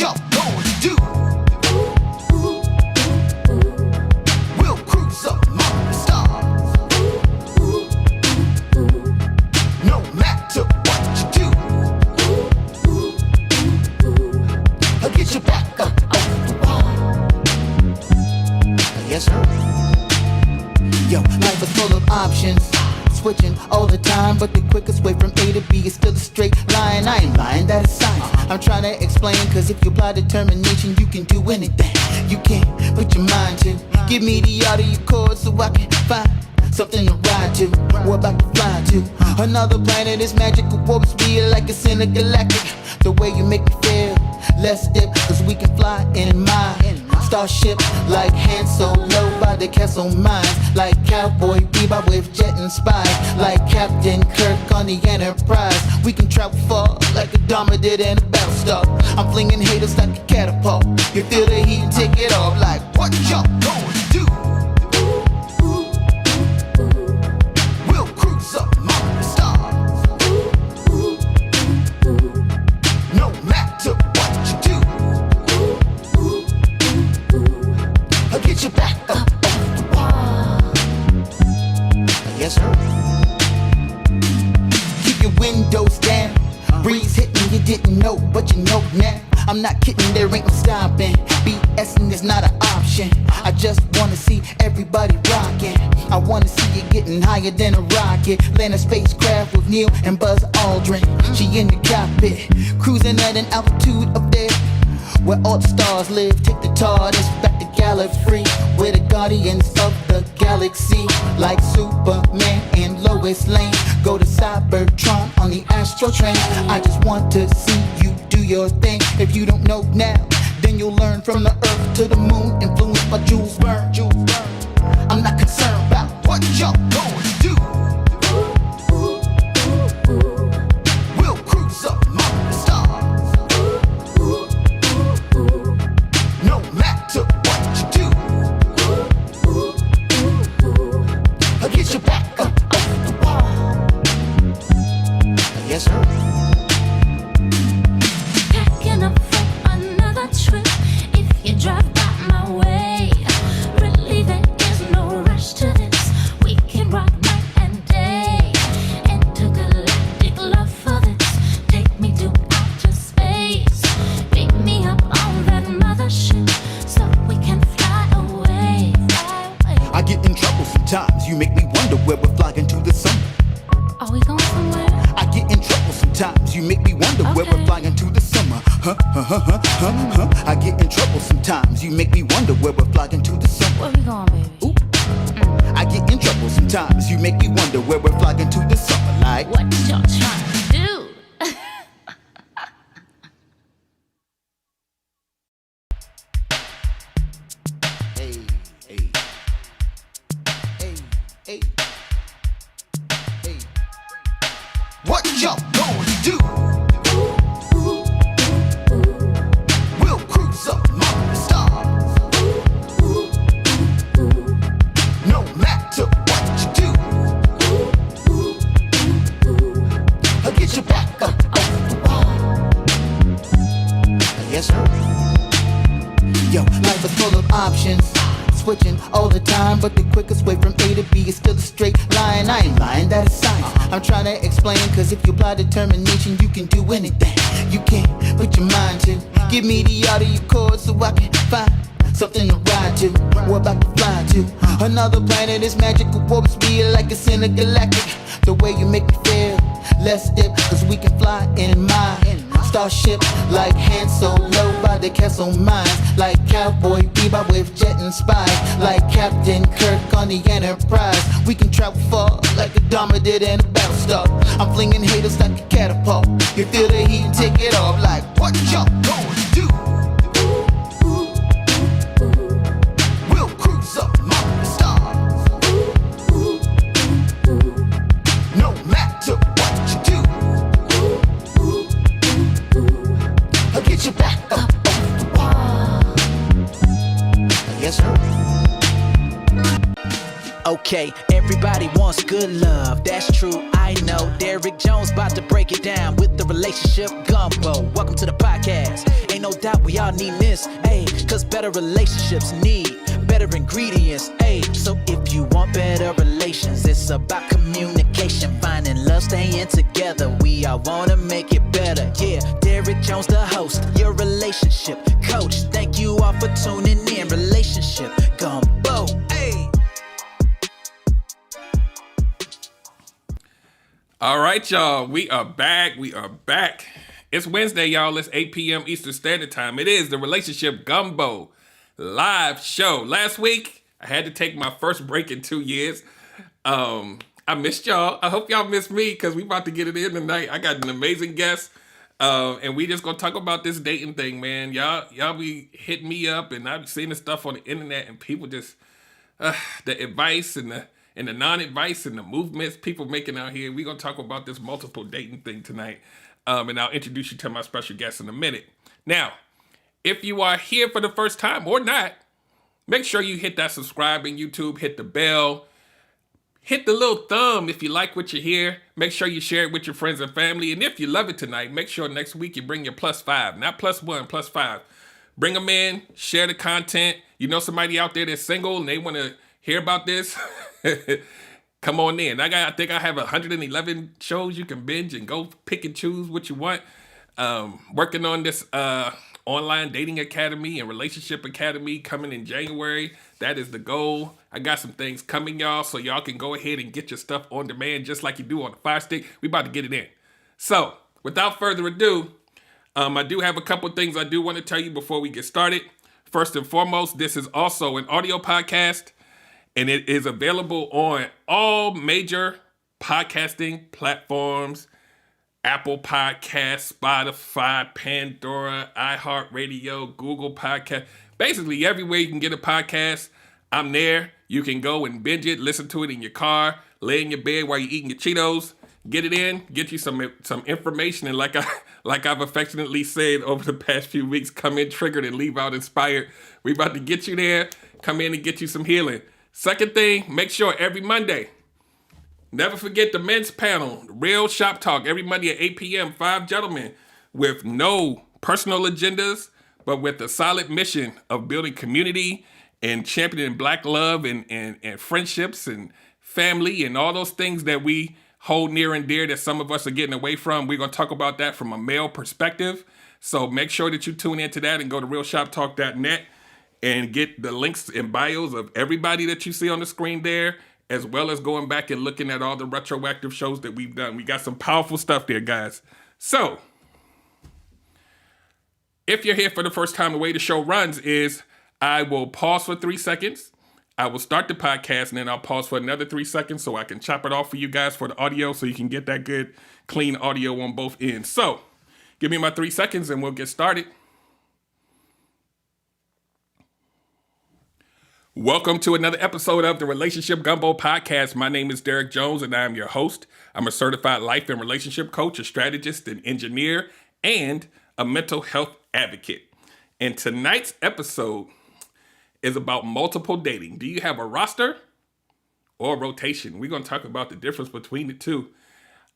y'all gonna do? We'll cruise among the stars. No matter what you do, I'll get you back up off the wall. Yes, sir. Yo, life is full of options, switching all the time, but the quickest way from A to B is still a straight line. I ain't lying, that is science. I'm trying to explain, cause if you apply determination, you can do anything you can put your mind to. Give me the audio chords so I can find something to ride to. We're about to fly to another planet. It's magical, warp speed like it's intergalactic. The way you make me feel, let's dip, cause we can fly in my starship like Han Solo by the castle mines, like Cowboy Bebop with jet inspired, like Captain Kirk on the Enterprise. We can travel far like a Dharma did in a battle star. I'm flinging haters like a catapult. You feel the heat and take it off. Like what y'all gonna do? We'll cruise among the stars. No matter what you do, I'll get you back up off the wall. Yes, sir. Keep your windows down. Breeze hitting you didn't know, but you know now. I'm not kidding, there ain't no stopping. BSing is not an option. I just wanna see everybody rocking. I wanna see you getting higher than a rocket. Land a spacecraft with Neil and Buzz Aldrin. She in the cockpit, cruising at an altitude up there where all the stars live. Take the TARDIS back to Gallifrey, we're the guardians of the galaxy. Like Superman and Lois Lane, go to Cybertron on the Astro train. I just want to see you do your thing. If you don't know now, then you'll learn. From the earth to the moon, influenced by Jules Verne. I'm not concerned about what y'all gonna do. We'll cruise among the stars. No matter what you do, I'll get you back up off the wall. Yes, sir. Packing up for another trip. If you drive by my way, really there is no rush to this. We can rock night and day. Intergalactic love for this. Take me to outer space. Pick me up on that mothership so we can fly away. I get in trouble sometimes. You make me wonder where we're flying to the summer. Are we going somewhere? I get in trouble sometimes. You make me wonder where we're flying to the summer. I get in trouble sometimes. You make me wonder where we're flying to the summer. Where we going, baby? Ooh. I get in trouble sometimes. You make me wonder where we're flying to the summer. Like What y'all trying to do? hey, hey, hey, hey, hey. What y'all gonna do? We'll cruise among the stars. No matter what you do, I'll get you back up off the wall. Yes, sir. Yo, life is full of options, switching all the time, but the quickest way from A to B is still a straight line. I ain't lying, that is science. I'm trying to explain, cause if you apply determination, you can do anything you can put your mind to. Give me the audio chords so I can find something to ride to. We're about to fly to another planet. It's magical, warp speed like it's intergalactic. The way you make me feel, let's dip, cause we can fly in my starship like Han Solo by the castle mines, like Cowboy Bebop with jet inspired, like Captain Kirk on the Enterprise. We can travel far like a Dharma did in a battle star. I'm flinging haters like a catapult. You feel the heat and take it off. Like what y'all gonna do? We'll cruise among the stars. No matter what you do, I'll get you back up off the wall. Yes, sir. Okay, Everybody wants good love, that's true, I know. Derek Jones about to break it down with the relationship gumbo. Welcome to the podcast. Ain't no doubt we all need this, ayy. Cause better relationships need better ingredients, ayy. So if you want better relations, it's about communication, finding love, staying together. We all wanna make it better, yeah. Derek Jones, the host, your relationship coach. Thank you all for tuning in. Relationship gumbo, ayy. All right, y'all. We are back. It's Wednesday, y'all. It's 8 p.m. Eastern Standard Time. It is the Relationship Gumbo live show. Last week, I had to take my first break in 2 years. I missed y'all. I hope y'all missed me because we about to get it in tonight. I got an amazing guest. And we just gonna talk about this dating thing, man. Y'all be hitting me up, and I've seen the stuff on the internet, and people just the advice and the non-advice and the movements people making out here. We're gonna talk about this multiple dating thing tonight. And I'll introduce you to my special guest in a minute. Now, if you are here for the first time or not, make sure you hit that subscribe in YouTube, hit the bell, hit the little thumb if you like what you hear. Make sure you share it with your friends and family. And if you love it tonight, make sure next week you bring your +5, not +1, +5. Bring them in, share the content. You know somebody out there that's single and they want to hear about this? Come on in. I think I have 111 shows you can binge and go pick and choose what you want. Working on this online dating academy and relationship academy coming in January. That is the goal. I got some things coming, y'all, so y'all can go ahead and get your stuff on demand just like you do on the Fire Stick. We about to get it in. So, without further ado, I do have a couple things I do want to tell you before we get started. First and foremost, this is also an audio podcast, and it is available on all major podcasting platforms: Apple Podcasts, Spotify, Pandora, iHeartRadio, Google Podcast. Basically, everywhere you can get a podcast, I'm there. You can go and binge it, listen to it in your car, lay in your bed while you're eating your Cheetos. Get it in, get you some information, and like I've affectionately said over the past few weeks, come in triggered and leave out inspired. We about to get you there. Come in and get you some healing. Second thing, make sure every Monday, never forget the men's panel, Real Shop Talk, every Monday at 8 p.m., 5 gentlemen with no personal agendas, but with a solid mission of building community and championing Black love and friendships and family and all those things that we hold near and dear that some of us are getting away from. We're going to talk about that from a male perspective. So make sure that you tune into that and go to realshoptalk.net and get the links and bios of everybody that you see on the screen there, as well as going back and looking at all the retroactive shows that we've done. We got some powerful stuff there, guys. So, if you're here for the first time, the way the show runs is I will pause for 3 seconds. I will start the podcast, and then I'll pause for another 3 seconds so I can chop it off for you guys for the audio so you can get that good, clean audio on both ends. So, give me my 3 seconds and we'll get started. Welcome to another episode of the Relationship Gumbo Podcast. My name is Derek Jones, and I am your host. I'm a certified life and relationship coach, a strategist, an engineer, and a mental health advocate. And tonight's episode is about multiple dating. Do you have a roster or a rotation? We're going to talk about the difference between the two.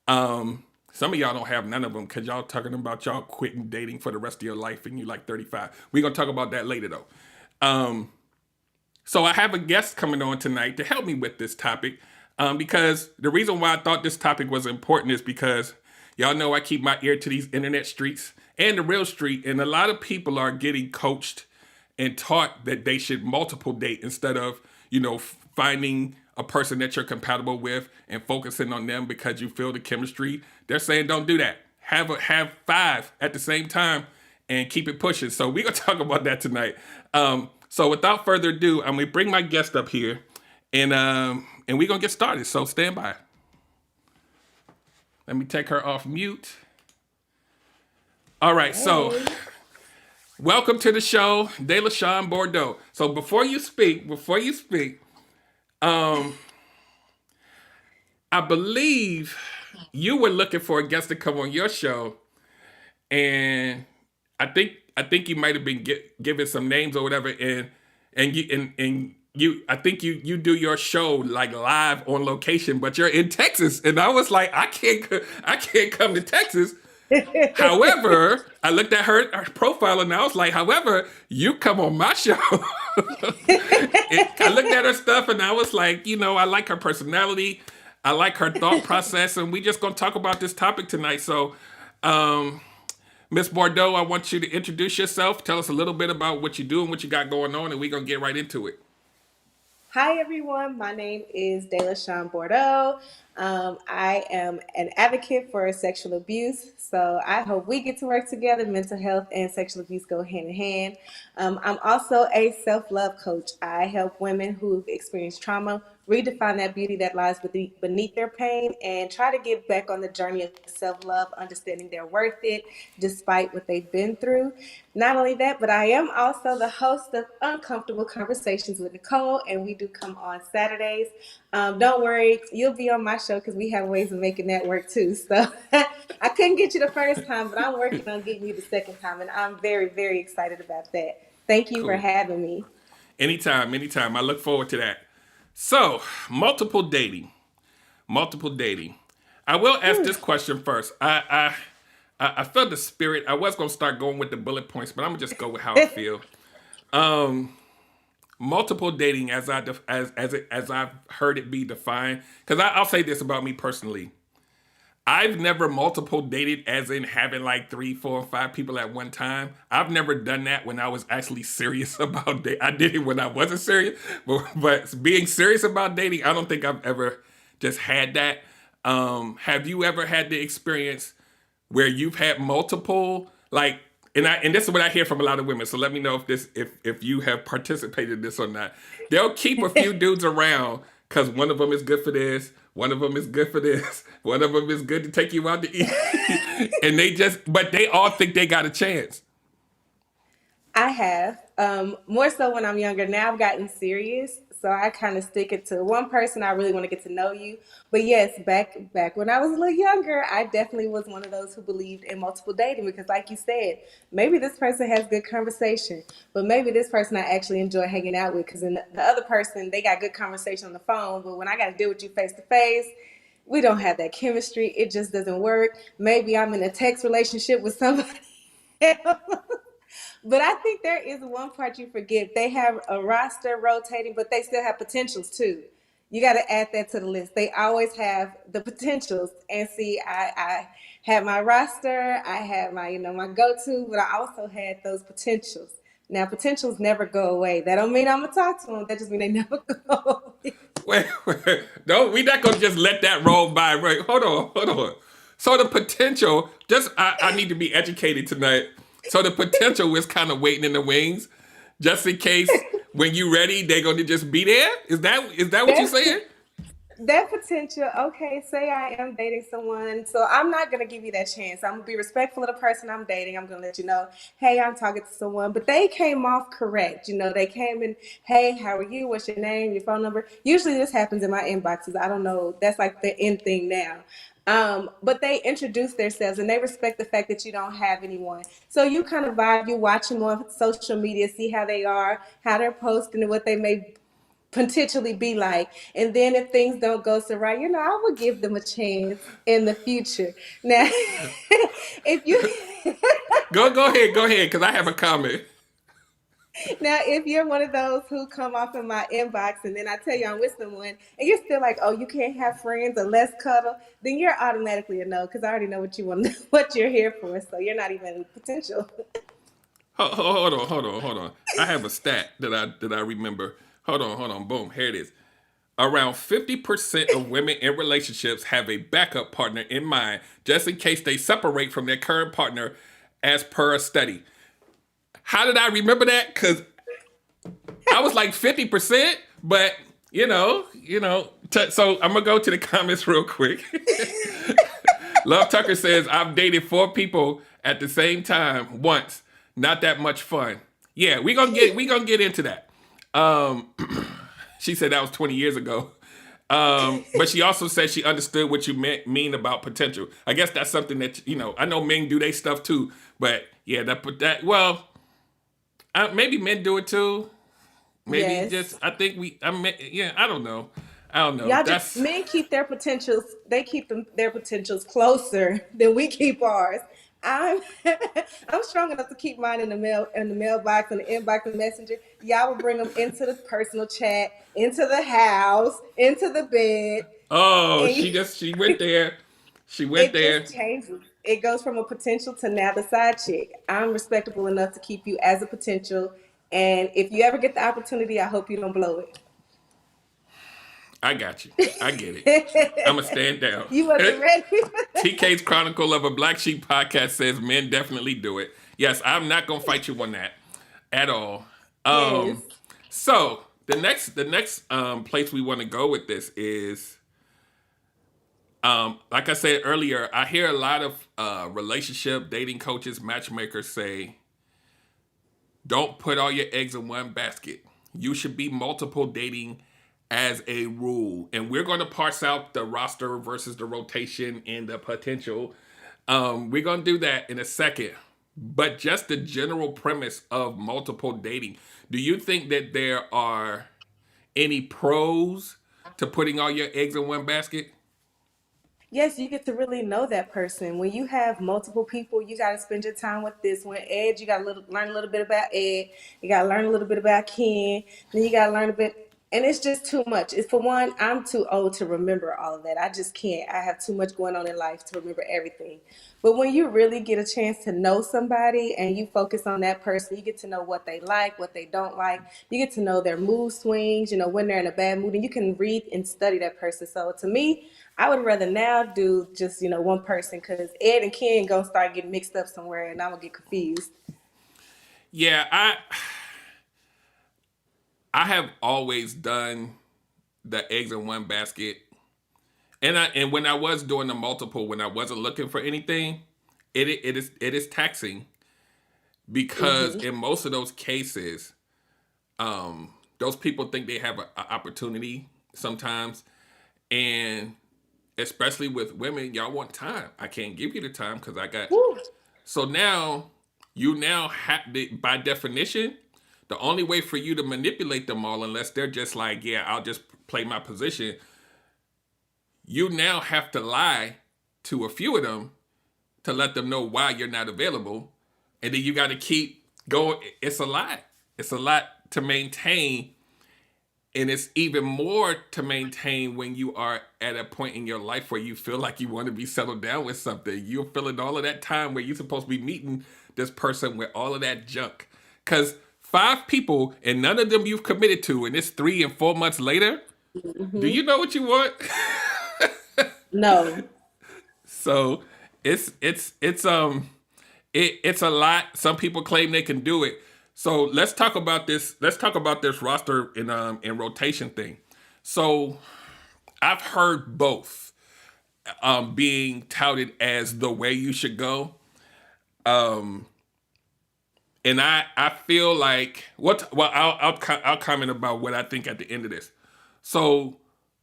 Some of y'all don't have none of them because y'all talking about y'all quitting dating for the rest of your life and you're like 35. We're going to talk about that later, though. So I have a guest coming on tonight to help me with this topic because the reason why I thought this topic was important is because y'all know I keep my ear to these internet streets and the real street, and a lot of people are getting coached and taught that they should multiple date instead of, finding a person that you're compatible with and focusing on them because you feel the chemistry. They're saying don't do that. Have 5 at the same time and keep it pushing. So we're going to talk about that tonight. So without further ado, I'm going to bring my guest up here and we're going to get started. So stand by. Let me take her off mute. All right. Hey. So welcome to the show, DeLaShawn Bordeaux. So before you speak, I believe you were looking for a guest to come on your show, and I think you might have been given some names or whatever, and I think you do your show like live on location, but you're in Texas, and I was like, I can't come to Texas. However, I looked at her profile and I was like, however, you come on my show. I looked at her stuff and I was like, I like her personality. I like her thought process. And we just going to talk about this topic tonight. So, Miss Bordeaux, I want you to introduce yourself. Tell us a little bit about what you do and what you got going on. And we're going to get right into it. Hi, everyone. My name is DeLaShawn Bordeaux. I am an advocate for sexual abuse, so I hope we get to work together. Mental health and sexual abuse go hand in hand. I'm also a self-love coach. I help women who've experienced trauma redefine that beauty that lies beneath their pain and try to get back on the journey of self-love, understanding they're worth it despite what they've been through. Not only that, but I am also the host of Uncomfortable Conversations with Nicole, and we do come on Saturdays. Don't worry, you'll be on my show because we have ways of making that work too. So I couldn't get you the first time, but I'm working on getting you the second time, and I'm very, very excited about that. Thank you for Cool. having me. Anytime. I look forward to that. So, multiple dating. I will ask this question first. I felt the spirit. I was going to start going with the bullet points, but I'm going to just go with how I feel. Multiple dating, as I've heard it be defined, because I'll say this about me personally. I've never multiple dated as in having like 3, 4, 5 people at one time. I've never done that when I was actually serious about dating. I did it when I wasn't serious, but being serious about dating, I don't think I've ever just had that. Have you ever had the experience where you've had multiple, like, and this is what I hear from a lot of women, so let me know if you have participated in this or not. They'll keep a few dudes around because one of them is good for this, one of them is good for this, one of them is good to take you out to eat. And but they all think they got a chance. I have. More so when I'm younger. Now I've gotten serious, so I kind of stick it to one person. I really want to get to know you. But yes, back when I was a little younger, I definitely was one of those who believed in multiple dating because, like you said, maybe this person has good conversation, but maybe this person I actually enjoy hanging out with because the other person, they got good conversation on the phone, but when I got to deal with you face to face, we don't have that chemistry. It just doesn't work. Maybe I'm in a text relationship with somebody else. But I think there is one part you forget. They have a roster rotating, but they still have potentials too. You got to add that to the list. They always have the potentials. And see, I had my roster, I had my, my go-to, but I also had those potentials. Now, potentials never go away. That don't mean I'm going to talk to them. That just mean they never go away. Wait. No, we're not going to just let that roll by. Right, hold on. So the potential, I need to be educated tonight. So the potential is kind of waiting in the wings, just in case when you ready, they're going to just be there. Is that what you're saying? That potential, okay, say I am dating someone, so I'm not going to give you that chance. I'm going to be respectful of the person I'm dating. I'm going to let you know, hey, I'm talking to someone, but they came off correct. They came in, hey, how are you? What's your name, your phone number? Usually this happens in my inboxes. I don't know. That's like the end thing now. But they introduce themselves and they respect the fact that you don't have anyone. So you kind of vibe, you watch them on social media, see how they are, how they're posting and what they may potentially be like. And then if things don't go so right, I would give them a chance in the future. Now, if you go ahead, because I have a comment. Now, if you're one of those who come off in my inbox and then I tell you I'm with someone and you're still like, oh, you can't have friends or less cuddle, then you're automatically a no because I already know what you want, what you're here for. So you're not even potential. Hold on. I have a stat that I remember. Hold on. Boom, here it is. Around 50% of women in relationships have a backup partner in mind just in case they separate from their current partner, as per a study. How did I remember that? Because I was like 50%, but so I'm gonna go to the comments real quick. Love Tucker says, I've dated 4 people at the same time once. Not that much fun. Yeah, we gonna get into that. She said that was 20 years ago. But she also said she understood what you mean about potential. I guess that's something that, I know men do their stuff too, but yeah, maybe men do it too. Maybe just Yes. I think we I mean, yeah, I don't know. I don't know. Y'all just That's men keep their potentials. They keep their potentials closer than we keep ours. I'm I'm strong enough to keep mine in the mailbox and the inbox and messenger. Y'all will bring them into the personal chat, into the house, into the bed, oh, and she went there. She went it there. just changes. It goes from a potential to now the side chick. I'm respectable enough to keep you as a potential, and if you ever get the opportunity, I hope you don't blow I got you. I get it. I'ma it. stand down. You wasn't ready for that. TK's Chronicle of a Black Sheep podcast says men definitely do it. Yes, I'm not gonna fight you on that at all. Yes. So the next place we want to go with this is like I said earlier, I hear a lot of relationship dating coaches, matchmakers say, don't put all your eggs in one basket. You should be multiple dating as a rule. And we're going to parse out the roster versus the rotation and the potential. We're going to do that in a second. But just the general premise of multiple dating. Do you think that there are any pros to putting all your eggs in one basket? Yes, you get to really know that person. When you have multiple people, you got to spend your time with this one. Ed, you got to learn a little bit about Ed. You got to learn a little bit about Ken. Then you got to learn a bit. And it's just too much. It's for one, I'm too old to remember all of that. I just can't. I have too much going on in life to remember everything. But when you really get a chance to know somebody and you focus on that person, you get to know what they like, what they don't like. You get to know their mood swings, when they're in a bad mood, and you can read and study that person. So to me, I would rather now do just, one person because Ed and Ken gonna start getting mixed up somewhere and I'm gonna get confused. Yeah, I have always done the eggs in one basket. And when I was doing the multiple, when I wasn't looking for anything, it is taxing because Hmm. in most of those cases, those people think they have an opportunity sometimes, and especially with women, y'all want time. I can't give you the time because I got. Woo. So now you now have by definition, the only way for you to manipulate them all, unless they're just like, yeah, I'll just play my position. You now have to lie to a few of them to let them know why you're not available. And then you got to keep going. It's a lot. It's a lot to maintain. And it's even more to maintain when you are at a point in your life where you feel like you want to be settled down with something. You're feeling all of that time where you're supposed to be meeting this person with all of that junk. Because 5 people and none of them you've committed to, and it's 3 and 4 months later, do Hmm. you know what you want? No. So it's a lot. Some people claim they can do it. So let's talk about this. Let's talk about this roster in rotation thing. So I've heard both being touted as the way you should go. And I feel like what well I'll comment about what I think at the end of this. So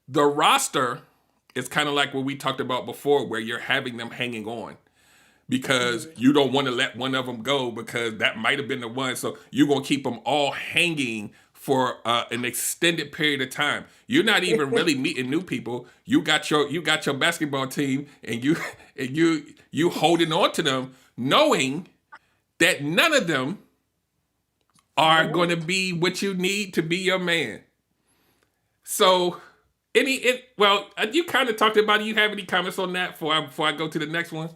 the roster is kind of like what we talked about before, where you're having them hanging on because Hmm. you don't want to let one of them go because that might have been the one. So you're gonna keep them all hanging for an extended period of time. You're not even really meeting new people. You got your basketball team, and you and you holding on to them, knowing that none of them are going to Nope. be what you need to be your man. So well, you kind of talked about it. You have any comments on that before I go to the next one?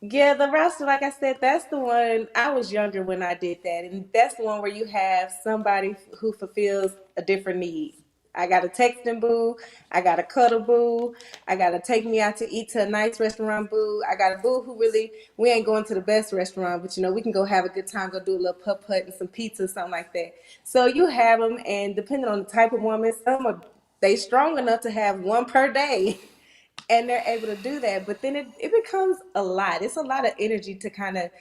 Yeah, the roster, like I said, that's the one. I was younger when I did that, and that's the one where you have somebody who fulfills a different need. I got a texting boo, I got a cuddle boo, I got to take me out to eat to a nice restaurant boo. I got a boo who really we ain't going to the best restaurant, but we can go have a good time, go do a little putt putt and some pizza, something like that. So you have them, and depending on the type of woman, some are they strong enough to have one per day. And they're able to do that, but then it becomes a lot. It's a lot of energy to kind of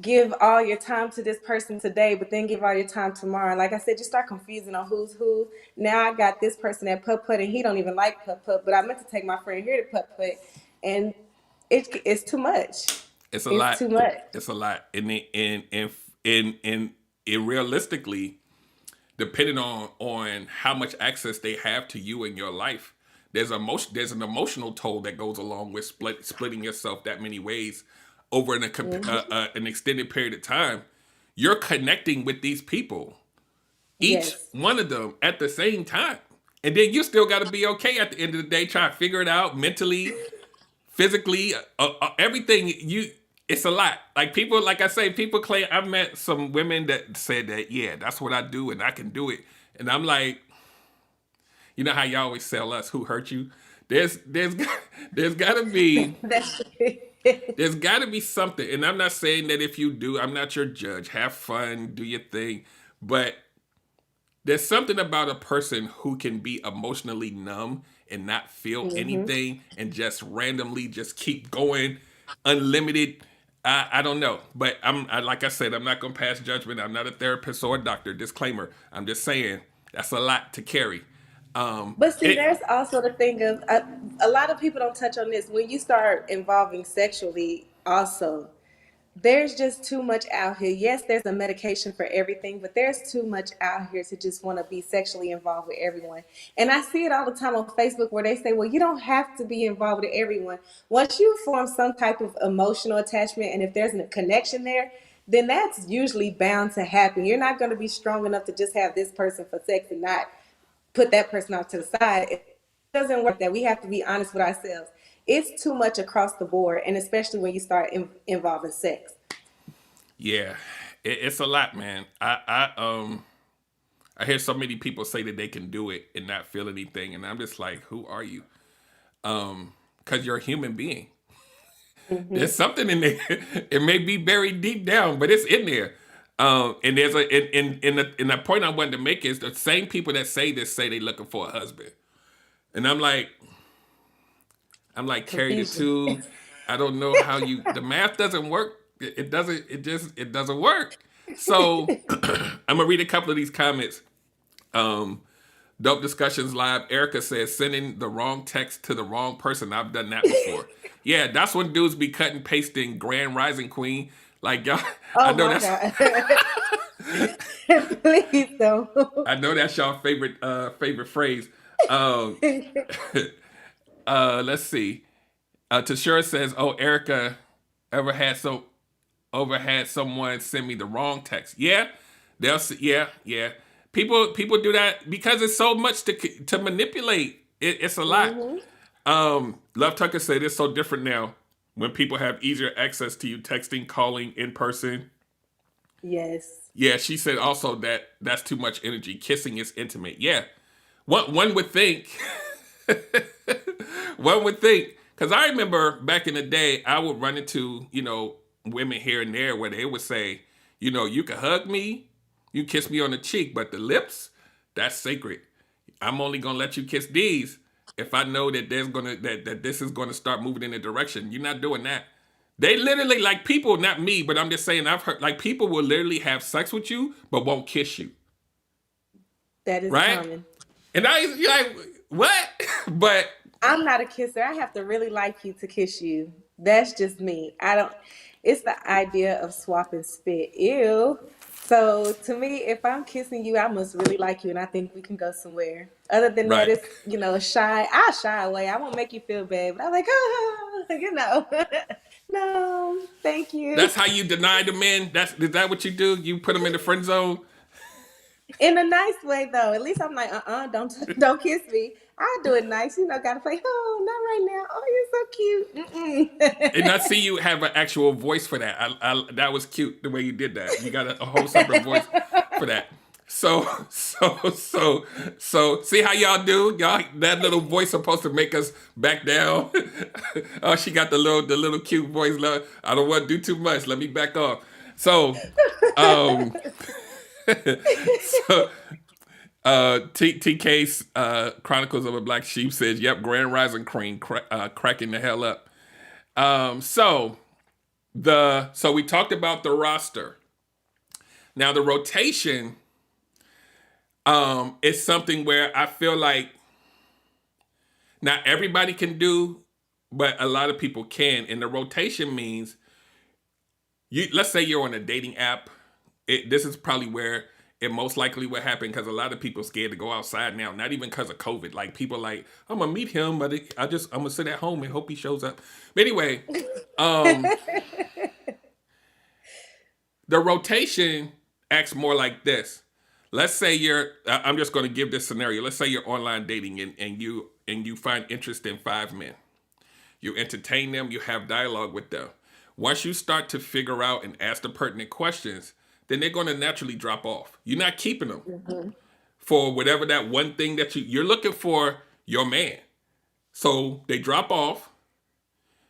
give all your time to this person today, but then give all your time tomorrow. And like I said, you start confusing on who's who. Now I got this person at putt putt and he don't even like putt putt, but I meant to take my friend here to putt putt, and it's too much. It's a It's lot. too much. It's a lot. And realistically, depending on how much access they have to you in your life. There's an emotional toll that goes along with splitting yourself that many ways over an extended period of time. You're connecting with these people, each Yes. one of them at the same time. And then you still got to be okay at the end of the day, trying to figure it out mentally, physically, everything. It's a lot. Like people, like I say, people claim. I've met some women that said that, yeah, that's what I do and I can do it. And I'm like, you know how you always sell us who hurt you? There's there's gotta be That's there's gotta be something. And I'm not saying that if you do, I'm not your judge. Have fun, do your thing. But there's something about a person who can be emotionally numb and not feel anything and just randomly just keep going unlimited. I don't know, but like I said, I'm not gonna pass judgment. I'm not a therapist or a doctor. Disclaimer. I'm just saying that's a lot to carry. But see, It there's also the thing of a lot of people don't touch on this. When you start involving sexually, also, there's just too much out here. Yes, there's a medication for everything, but there's too much out here to just want to be sexually involved with everyone. And I see it all the time on Facebook where they say, well, you don't have to be involved with everyone. Once you form some type of emotional attachment, and if there's a connection there, then that's usually bound to happen. You're not going to be strong enough to just have this person for sex and not put that person off to the side. It doesn't work that. We have to be honest with ourselves. It's too much across the board, and especially when you start involving sex. Yeah, it's a lot, man. I hear so many people say that they can do it and not feel anything, and I'm just like, who are you? Because you're a human being. There's something in there. It may be buried deep down, but it's in there. And there's in the point I wanted to make is the same people that say this say they looking for a husband, and I'm like carry the Confusion. two. I don't know how the math doesn't work. It doesn't work. So I'm gonna read a couple of these comments. Dope Discussions Live. Erica says, sending the wrong text to the wrong person. I've done that before. Yeah, that's when dudes be cutting pasting Grand Rising Queen. Like y'all, I Oh know my that's God. Please don't. I know that's y'all favorite phrase. Um, let's see. Tashura says, "Oh, Erica, ever had so had someone send me the wrong text? Yeah, yeah. People do that because it's so much to manipulate. It's a lot. Love Tucker said it's so different now when people have easier access to you, texting, calling, in person. Yes. Yeah, she said also that that's too much energy. Kissing is intimate. Yeah, one would think. One would think, because I remember back in the day, I would run into women here and there where they would say, you can hug me, you kiss me on the cheek, but the lips, that's sacred. I'm only gonna let you kiss these if I know that that this is gonna start moving in a direction. You're not doing that. They literally, like, people, not me, but I'm just saying, I've heard, like, people will literally have sex with you but won't kiss you, That is right? common. And you're like, what? But I'm not a kisser. I have to really like you to kiss you. That's just me. I don't, it's the idea of swapping spit. Ew. So to me, if I'm kissing you, I must really like you and I think we can go somewhere. Other than that, right. it's, shy. I shy away. I won't make you feel bad, but I'm like, oh, no, thank you. That's how you deny the men. Is that what you do? You put them in the friend zone. In a nice way, though. At least I'm like, don't kiss me. I do it nice, gotta play. Oh, not right now. Oh, you're so cute. And I Mm-mm. see you have an actual voice for that. That was cute the way you did that. You got a whole separate voice for that. So. See how y'all do? Y'all, that little voice supposed to make us back down. Oh, she got the little cute voice. I don't want to do too much. Let me back off. So, so TK's Chronicles of a Black Sheep says, "Yep, Grand Rising Queen, cracking the hell up." So we talked about the roster. Now the rotation is something where I feel like not everybody can do, but a lot of people can. And the rotation means let's say you're on a dating app. This is probably where it most likely would happen because a lot of people scared to go outside now. Not even because of COVID. Like people like, I'm gonna meet him, but I'm gonna sit at home and hope he shows up. But anyway, the rotation acts more like this. Let's say I'm just going to give this scenario. Let's say you're online dating and you find interest in 5 men. You entertain them, you have dialogue with them. Once you start to figure out and ask the pertinent questions, then they're going to naturally drop off. You're not keeping them for whatever that one thing that you're looking for your man. So they drop off.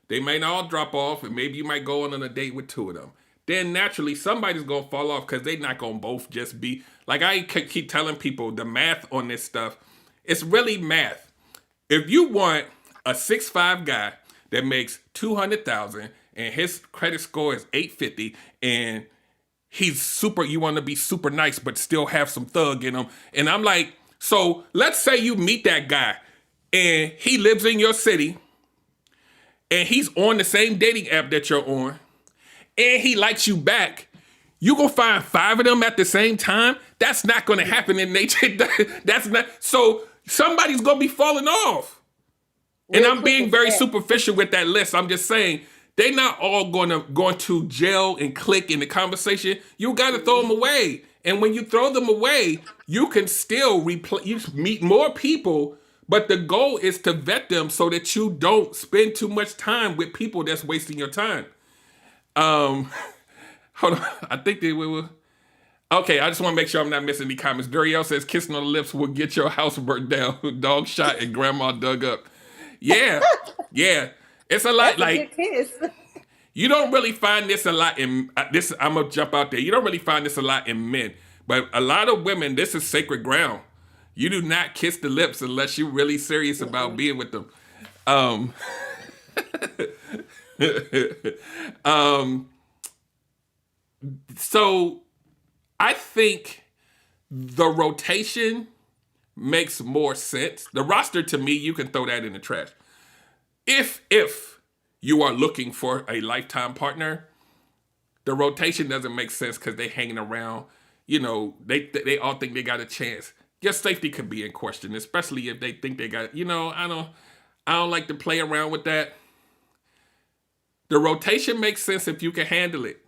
They may not all drop off, and maybe you might go on a date with 2 of them. Then naturally somebody's gonna fall off because they're not gonna both just be like I keep telling people the math on this stuff. It's really math. If you want a 6'5" guy that makes 200,000 and his credit score is 850 and he's super, you want to be super nice but still have some thug in him, and I'm like, so let's say you meet that guy and he lives in your city and he's on the same dating app that you're on, and he likes you back, you gonna find 5 of them at the same time? That's not gonna happen in nature. That's not. So somebody's gonna be falling off. And I'm being very superficial with that list. I'm just saying they're not all going to gel and click in the conversation. You gotta throw them away. And when you throw them away, you can still you meet more people. But the goal is to vet them so that you don't spend too much time with people that's wasting your time. Hold on. I think they will. Okay, I just want to make sure I'm not missing any comments. Duriel says kissing on the lips will get your house burnt down, dog shot, and grandma dug up. Yeah, yeah. It's a lot. That's like a good kiss. You don't really find this a lot in this. I'm gonna jump out there. You don't really find this a lot in men, but a lot of women, this is sacred ground. You do not kiss the lips unless you're really serious about being with them. So I think the rotation makes more sense. The roster, to me, you can throw that in the trash. If you are looking for a lifetime partner, the rotation doesn't make sense because they hanging around. You know, they all think they got a chance. Your safety could be in question, especially if they think they got. You know, I don't like to play around with that. The rotation makes sense if you can handle it.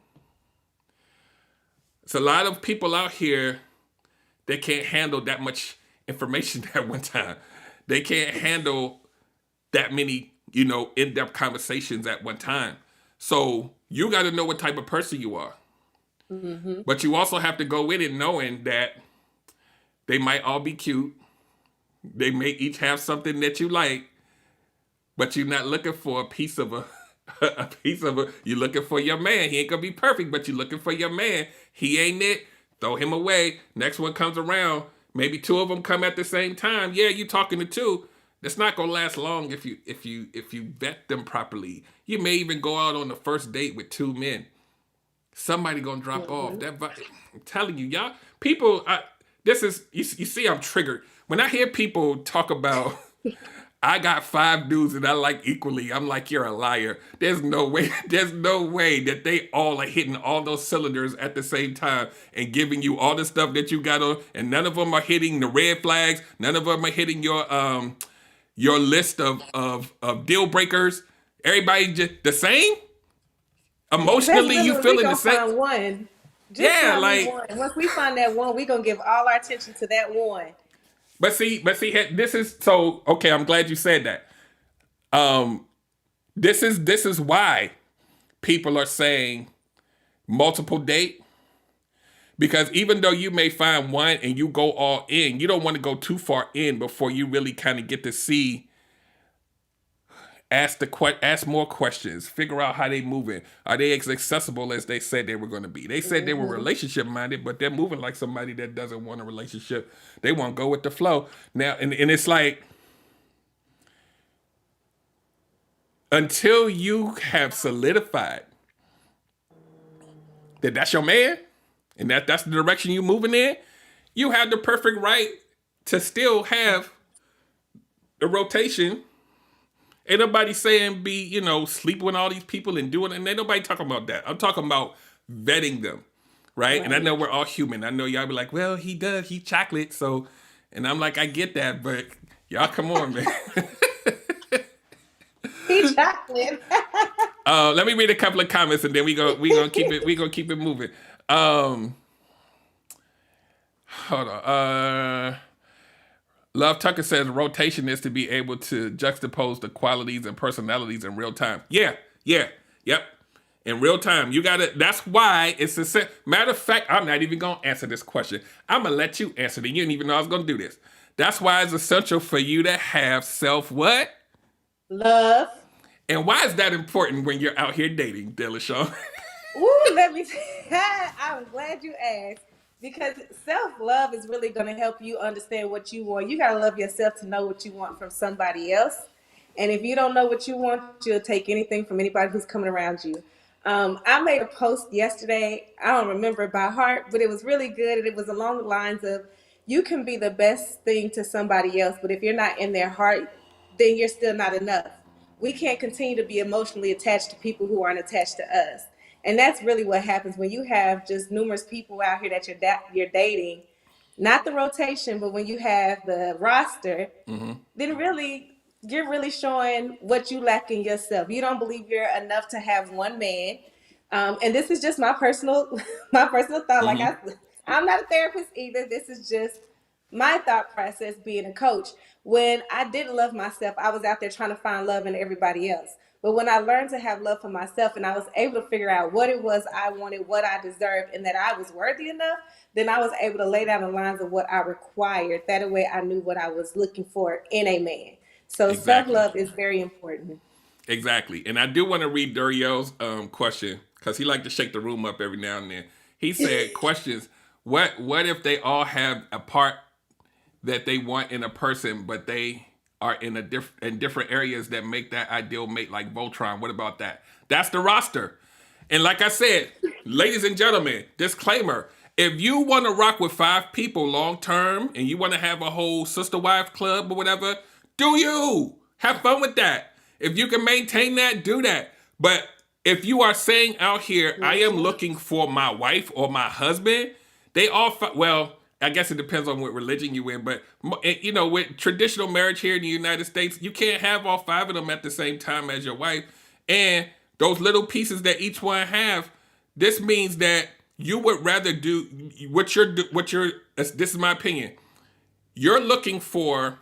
It's a lot of people out here that can't handle that much information at one time. They can't handle that many, in-depth conversations at one time. So you got to know what type of person you are. Mm-hmm. But you also have to go in it knowing that they might all be cute. They may each have something that you like, but you're not looking for a piece of you're looking for your man. He ain't gonna be perfect, but you're looking for your man. He ain't it. Throw him away. Next one comes around. Maybe 2 of them come at the same time. Yeah, you talking to 2. That's not gonna last long if you vet them properly. You may even go out on the first date with 2 men. Somebody gonna drop off. I'm telling you, y'all. People, you see, I'm triggered when I hear people talk about. I got 5 dudes that I like equally. I'm like, you're a liar. There's no way that they all are hitting all those cylinders at the same time and giving you all the stuff that you got on, and none of them are hitting the red flags. None of them are hitting your list of deal breakers. Everybody just the same. Emotionally, you feeling the same. Find one. One. Once we find that one, we gonna give all our attention to that one. But see, this is so okay. I'm glad you said that. This is why people are saying multiple date, because even though you may find one and you go all in, you don't want to go too far in before you really kind of get to see. Ask more questions. Figure out how they moving. Are they as accessible as they said they were going to be? They said they were relationship minded, but they're moving like somebody that doesn't want a relationship. They want to go with the flow now, and it's like until you have solidified that that's your man and that's the direction you're moving in, you have the perfect right to still have the rotation. Ain't nobody saying sleep with all these people and doing it. And ain't nobody talking about that. I'm talking about vetting them. right? And I Right. know we're all human. I know y'all be like, well, he does, he chocolate, so, and I'm like, I get that, but y'all come on, man. He chocolate. Let me read a couple of comments and then we gonna keep it moving. Um, hold on. Love Tucker says rotation is to be able to juxtapose the qualities and personalities in real time. Yeah, yeah, yep. In real time, you gotta. That's why it's a matter of fact. I'm not even gonna answer this question. I'm gonna let you answer it. You didn't even know I was gonna do this. That's why it's essential for you to have self what? Love. And why is that important when you're out here dating, Delashawn? Ooh, let me. I'm glad you asked because self love is really going to help you understand what you want. You got to love yourself to know what you want from somebody else. And if you don't know what you want, you'll take anything from anybody who's coming around you. I made a post yesterday. I don't remember it by heart, but it was really good. And it was along the lines of you can be the best thing to somebody else, but if you're not in their heart, then you're still not enough. We can't continue to be emotionally attached to people who aren't attached to us. And that's really what happens when you have just numerous people out here that you're dating, not the rotation, but when you have the roster, then really you're really showing what you lack in yourself. You don't believe you're enough to have one man. And this is just my personal my personal thought. Like I'm not a therapist either. This is just my thought process being a coach. When I didn't love myself, I was out there trying to find love in everybody else. But when I learned to have love for myself and I was able to figure out what it was I wanted, what I deserved, and that I was worthy enough, then I was able to lay down the lines of what I required. That way I knew what I was looking for in a man. So self Exactly. love is very important. Exactly. And I do want to read Duriel's question because he like to shake the room up every now and then. He said, questions, what if they all have a part that they want in a person, but they are in different areas that make that ideal mate, like Voltron? What about that? That's the roster. And like I said, ladies and gentlemen, disclaimer: if you want to rock with 5 people long term and you want to have a whole sister wife club or whatever, do you have fun with that? If you can maintain that, do that. But if you are saying out here, I am looking for my wife or my husband, they all well, I guess it depends on what religion you in, but with traditional marriage here in the United States, you can't have all 5 of them at the same time as your wife. And those little pieces that each one have, this means that you would rather do this is my opinion. You're looking for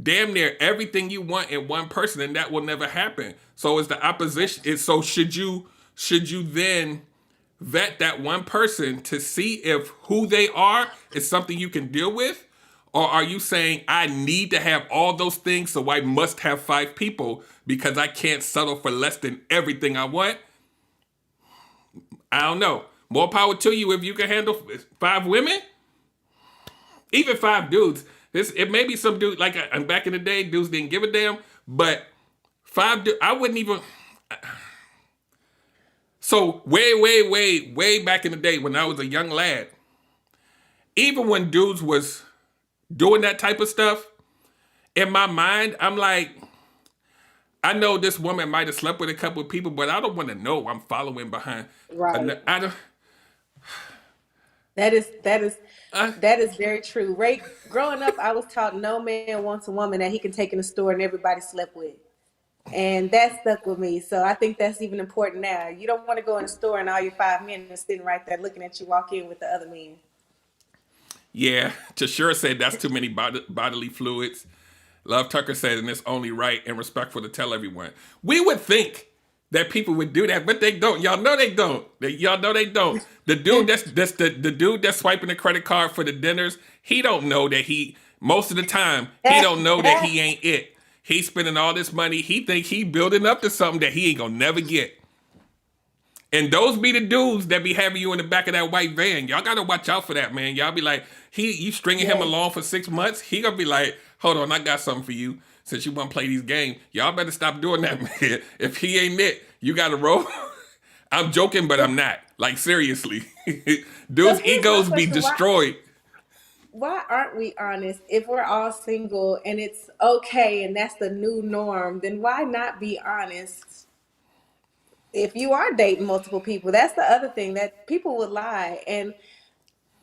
damn near everything you want in one person, and that will never happen. So it's the opposition. So should you then vet that one person to see if who they are is something you can deal with? Or are you saying I need to have all those things, so I must have 5 people because I can't settle for less than everything I want? I don't know. More power to you if you can handle 5 women, even 5 dudes. It may be some dude like back in the day, dudes didn't give a damn, but 5 I wouldn't even. So way back in the day when I was a young lad, even when dudes was doing that type of stuff, in my mind, I'm like, I know this woman might have slept with a couple of people, but I don't want to know I'm following behind. Right. I don't. That is that is I, that is very true. Right. Growing up, I was taught no man wants a woman that he can take in the store and everybody slept with. And that stuck with me. So I think that's even important now. You don't want to go in the store and all your 5 men are sitting right there looking at you walk in with the other men. yeah, Tashura said that's too many bodily fluids. Love Tucker said, and it's only right and respectful to tell everyone. We would think that people would do that, but they don't. Y'all know they don't. Y'all know they don't. The dude that's the dude that's swiping the credit card for the dinners, he don't know that most of the time, he don't know that he ain't it. He's spending all this money. He think he building up to something that he ain't gonna never get. And those be the dudes that be having you in the back of that white van. Y'all gotta watch out for that, man. Y'all be like, you stringing him Yes. along for 6 months. He gonna be like, hold on, I got something for you. Since you want to play these games, y'all better stop doing that, man. If he ain't it, you gotta roll. I'm joking, but I'm not. Like seriously, So dudes' here's my egos be question. destroyed. Why aren't we honest? If we're all single and it's okay and that's the new norm, then why not be honest? if you are dating multiple people, that's the other thing that people would lie. And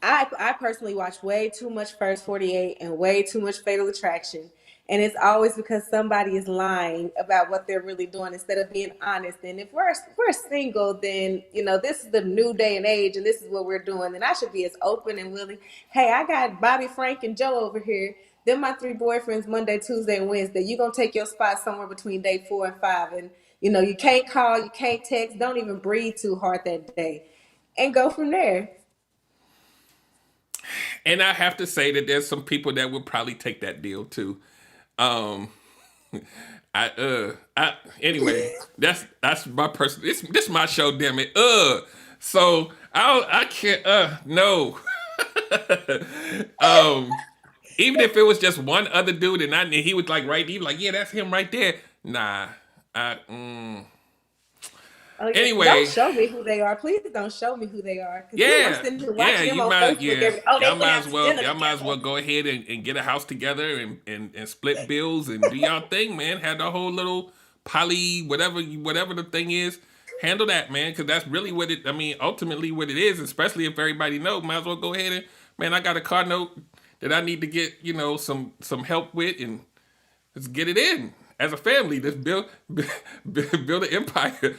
I personally watch way too much First 48 and way too much Fatal Attraction. And it's always because somebody is lying about what they're really doing instead of being honest. And if we're single, then this is the new day and age, and this is what we're doing. Then I should be as open and willing. Hey, I got Bobby, Frank, and Joe over here. They're my three boyfriends Monday, Tuesday, and Wednesday. You're gonna take your spot somewhere between day 4 and 5. And you can't call, you can't text, don't even breathe too hard that day. And go from there. And I have to say that there's some people that would probably take that deal too. Um, anyway, that's my person. This my show, damn it. So I can't. No. um, Even if it was just one other dude and he was like right, he was like, yeah, that's him right there. Nah. Oh, yeah. Don't Anyway, show me who they are. Please don't show me who they are. Because then I'm yeah, sitting here yeah, watching them you on might, Facebook yeah, they went out to dinner y'all might as well together. go ahead and get a house together and split bills and do y'all thing, man. Have the whole little poly whatever the thing is. Handle that, man, because that's really what it. I mean, ultimately what it is. Especially if everybody knows, might as well go ahead and man, I got a car note that I need to get some help with, and let's get it in as a family. Let's build an empire.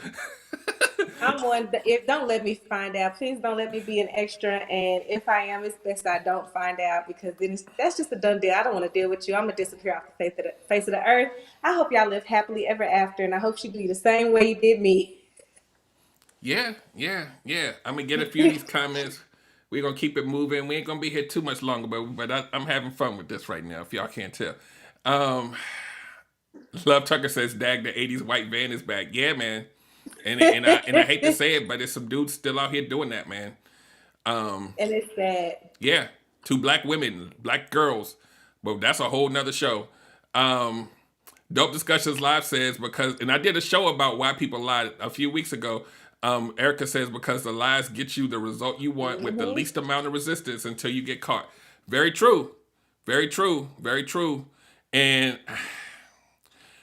I'm one. If don't let me find out. Please don't let me be an extra. And if I am, it's best I don't find out because then that's just a done deal. I don't want to deal with you. I'm gonna disappear off the face of the earth. I hope y'all live happily ever after, and I hope she do you the same way you did me. Yeah, yeah, yeah. I'm gonna get a few of these comments. We're gonna keep it moving. We ain't gonna be here too much longer, but I'm having fun with this right now. If y'all can't tell, um, Love Tucker says, "Dag, the '80s white van is back." Yeah, man. And I hate to say it, but there's some dudes still out here doing that, man. And it's sad. Yeah, two black women, black girls, but that's a whole nother show. Um, Dope Discussions Live says and I did a show about why people lie a few weeks ago. Erica says because the lies get you the result you want with the least amount of resistance until you get caught. Very true, very true, very true. And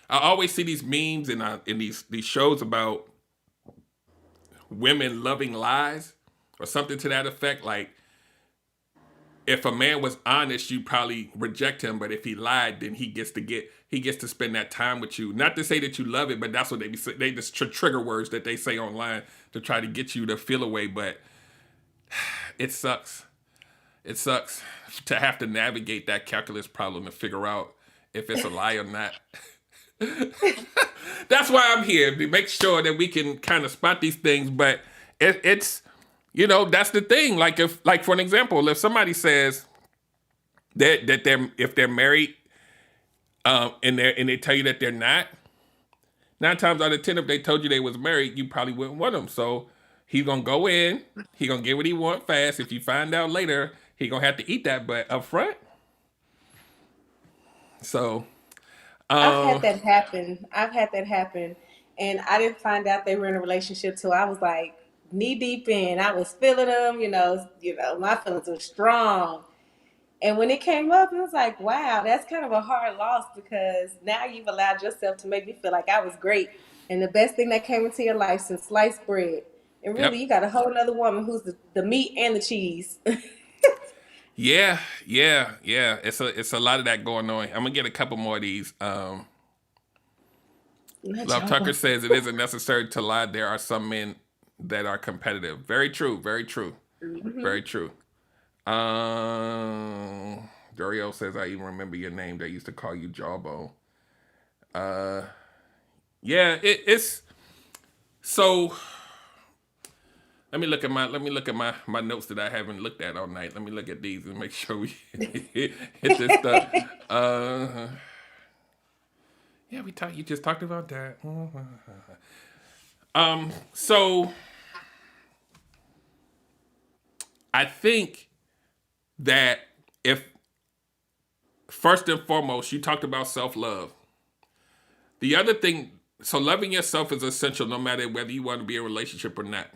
I always see these memes in these shows about women loving lies or something to that effect. Like if a man was honest, you probably reject him, but if he lied, then he gets to spend that time with you. Not to say that you love it, but that's what they just trigger words that they say online to try to get you to feel away. But it sucks. It sucks to have to navigate that calculus problem to figure out if it's a lie or not. That's why I'm here, to make sure that we can kind of spot these things. But it's that's the thing. Like for an example, if somebody says that if they're married, and they tell you that they're not, 9 times out of 10, if they told you they was married, you probably wouldn't want them. So he's gonna go in, he gonna get what he want fast. If you find out later, he gonna have to eat that. But up front, so. I've had that happen. And I didn't find out they were in a relationship till I was like knee deep in. I was feeling them. My feelings were strong. And when it came up, it was like, wow, that's kind of a hard loss because now you've allowed yourself to make me feel like I was great and the best thing that came into your life since sliced bread. And really, Yep. you got a whole other woman who's the meat and the cheese. Yeah, yeah, yeah. It's a lot of that going on. I'm gonna get a couple more of these. Not Love Tucker y'all. says it isn't necessary to lie. There are some men that are competitive. Very true. Very true. Very true. Dario says I even remember your name. They used to call you Jawbone. Yeah, it's so. Let me look at my notes that I haven't looked at all night. Let me look at these and make sure we hit this stuff. Yeah, you just talked about that. So I think that if first and foremost you talked about self-love. The other thing, so loving yourself is essential no matter whether you want to be in a relationship or not.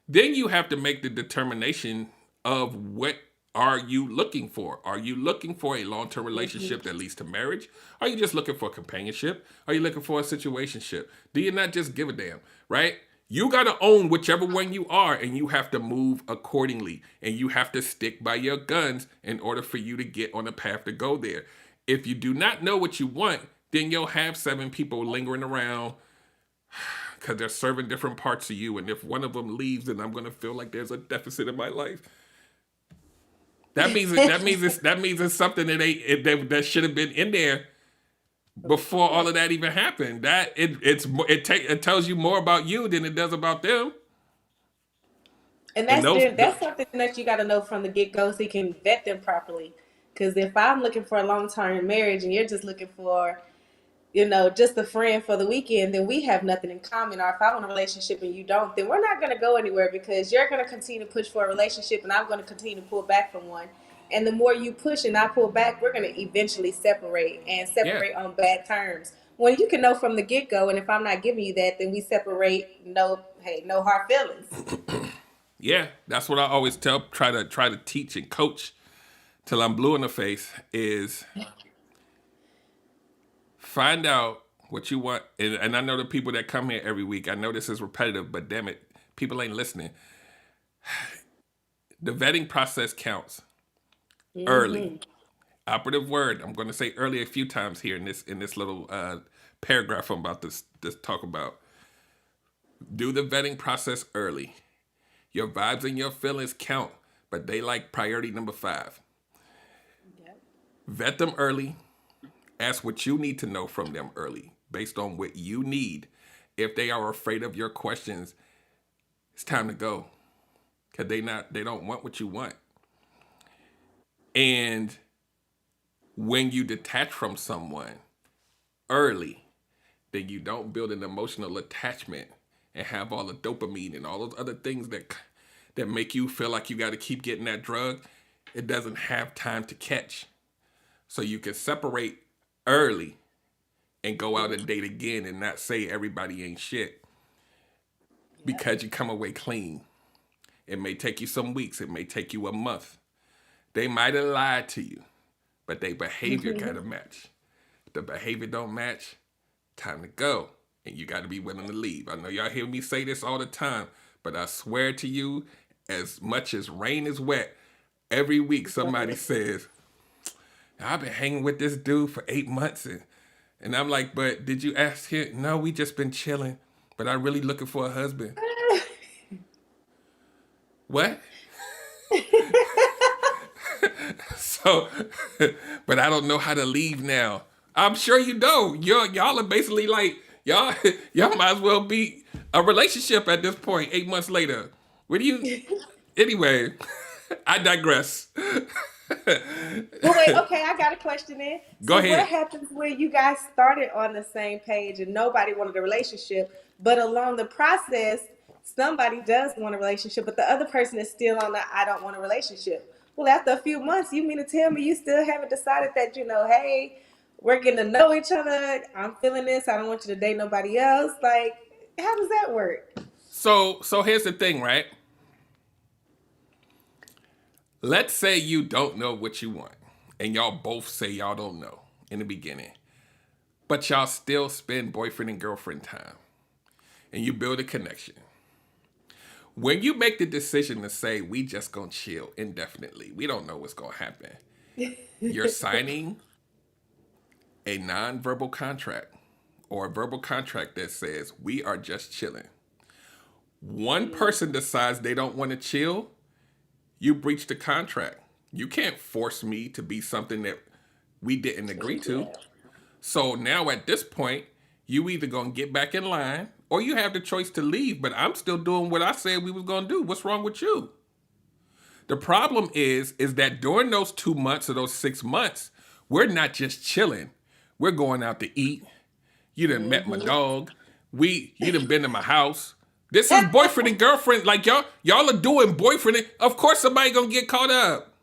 Then you have to make the determination of what are you looking for? Are you looking for a long-term relationship that leads to marriage? Are you just looking for companionship? Are you looking for a situationship? Do you not just give a damn, right? You got to own whichever one you are, and you have to move accordingly. And you have to stick by your guns in order for you to get on a path to go there. If you do not know what you want, then you'll have 7 people lingering around because they're serving different parts of you. And if one of them leaves, then I'm going to feel like there's a deficit in my life. That means it's something that should have been in there before all of that even happened. That it tells you more about you than it does about them. And And that's something that you got to know from the get go, so you can vet them properly. Because if I'm looking for a long term marriage and you're just looking for, just a friend for the weekend, then we have nothing in common. Or if I want a relationship and you don't, then we're not going to go anywhere, because you're going to continue to push for a relationship and I'm going to continue to pull back from one. And the more you push and I pull back, we're going to eventually separate, and yeah, separate on bad terms. When you can know from the get go, and if I'm not giving you that, then we separate. No, hey, no hard feelings. yeah, that's what I always try to teach and coach till I'm blue in the face is find out what you want. And I know the people that come here every week, I know this is repetitive, but damn it, people ain't listening. The vetting process counts. Early. Operative word. I'm going to say early a few times here in this little paragraph I'm about to talk about. Do the vetting process early. Your vibes and your feelings count, but they like priority number 5. Yep. Vet them early. Ask what you need to know from them early, based on what you need. If they are afraid of your questions, it's time to go, because they don't want what you want. And when you detach from someone early, then you don't build an emotional attachment and have all the dopamine and all those other things that make you feel like you got to keep getting that drug. It doesn't have time to catch. So you can separate early and go out and date again and not say everybody ain't shit because you come away clean. It may take you some weeks. It may take you a month. They might have lied to you, but their behavior got to match. If the behavior don't match, time to go. And you got to be willing to leave. I know y'all hear me say this all the time, but I swear to you, as much as rain is wet, every week somebody says, I've been hanging with this dude for 8 months. And I'm like, but did you ask him? No, we just been chilling, but I'm really looking for a husband. What? So, but I don't know how to leave now. I'm sure you don't. Y'all are basically like, y'all might as well be a relationship at this point, 8 months later. What do you, anyway, I digress. Well, wait, okay, I got a question then. Go So ahead. what happens when you guys started on the same page and nobody wanted a relationship, but along the process, somebody does want a relationship, but the other person is still on the I don't want a relationship? Well, after a few months, you mean to tell me you still haven't decided that, hey, we're getting to know each other. I'm feeling this. I don't want you to date nobody else. Like, how does that work? So here's the thing, right? Let's say you don't know what you want, and y'all both say y'all don't know in the beginning, but y'all still spend boyfriend and girlfriend time, and you build a connection. When you make the decision to say, we just gonna chill indefinitely, we don't know what's gonna happen, you're signing a non-verbal contract or a verbal contract that says, we are just chilling. One person decides they don't want to chill, you breach the contract. You can't force me to be something that we didn't agree to. So now at this point, you either gonna get back in line or you have the choice to leave, but I'm still doing what I said we was gonna do. What's wrong with you? The problem is that during those 2 months or those 6 months, we're not just chilling. We're going out to eat. You done met my dog. You done been to my house. This is boyfriend and girlfriend. Like y'all are doing boyfriend. Of course somebody gonna get caught up.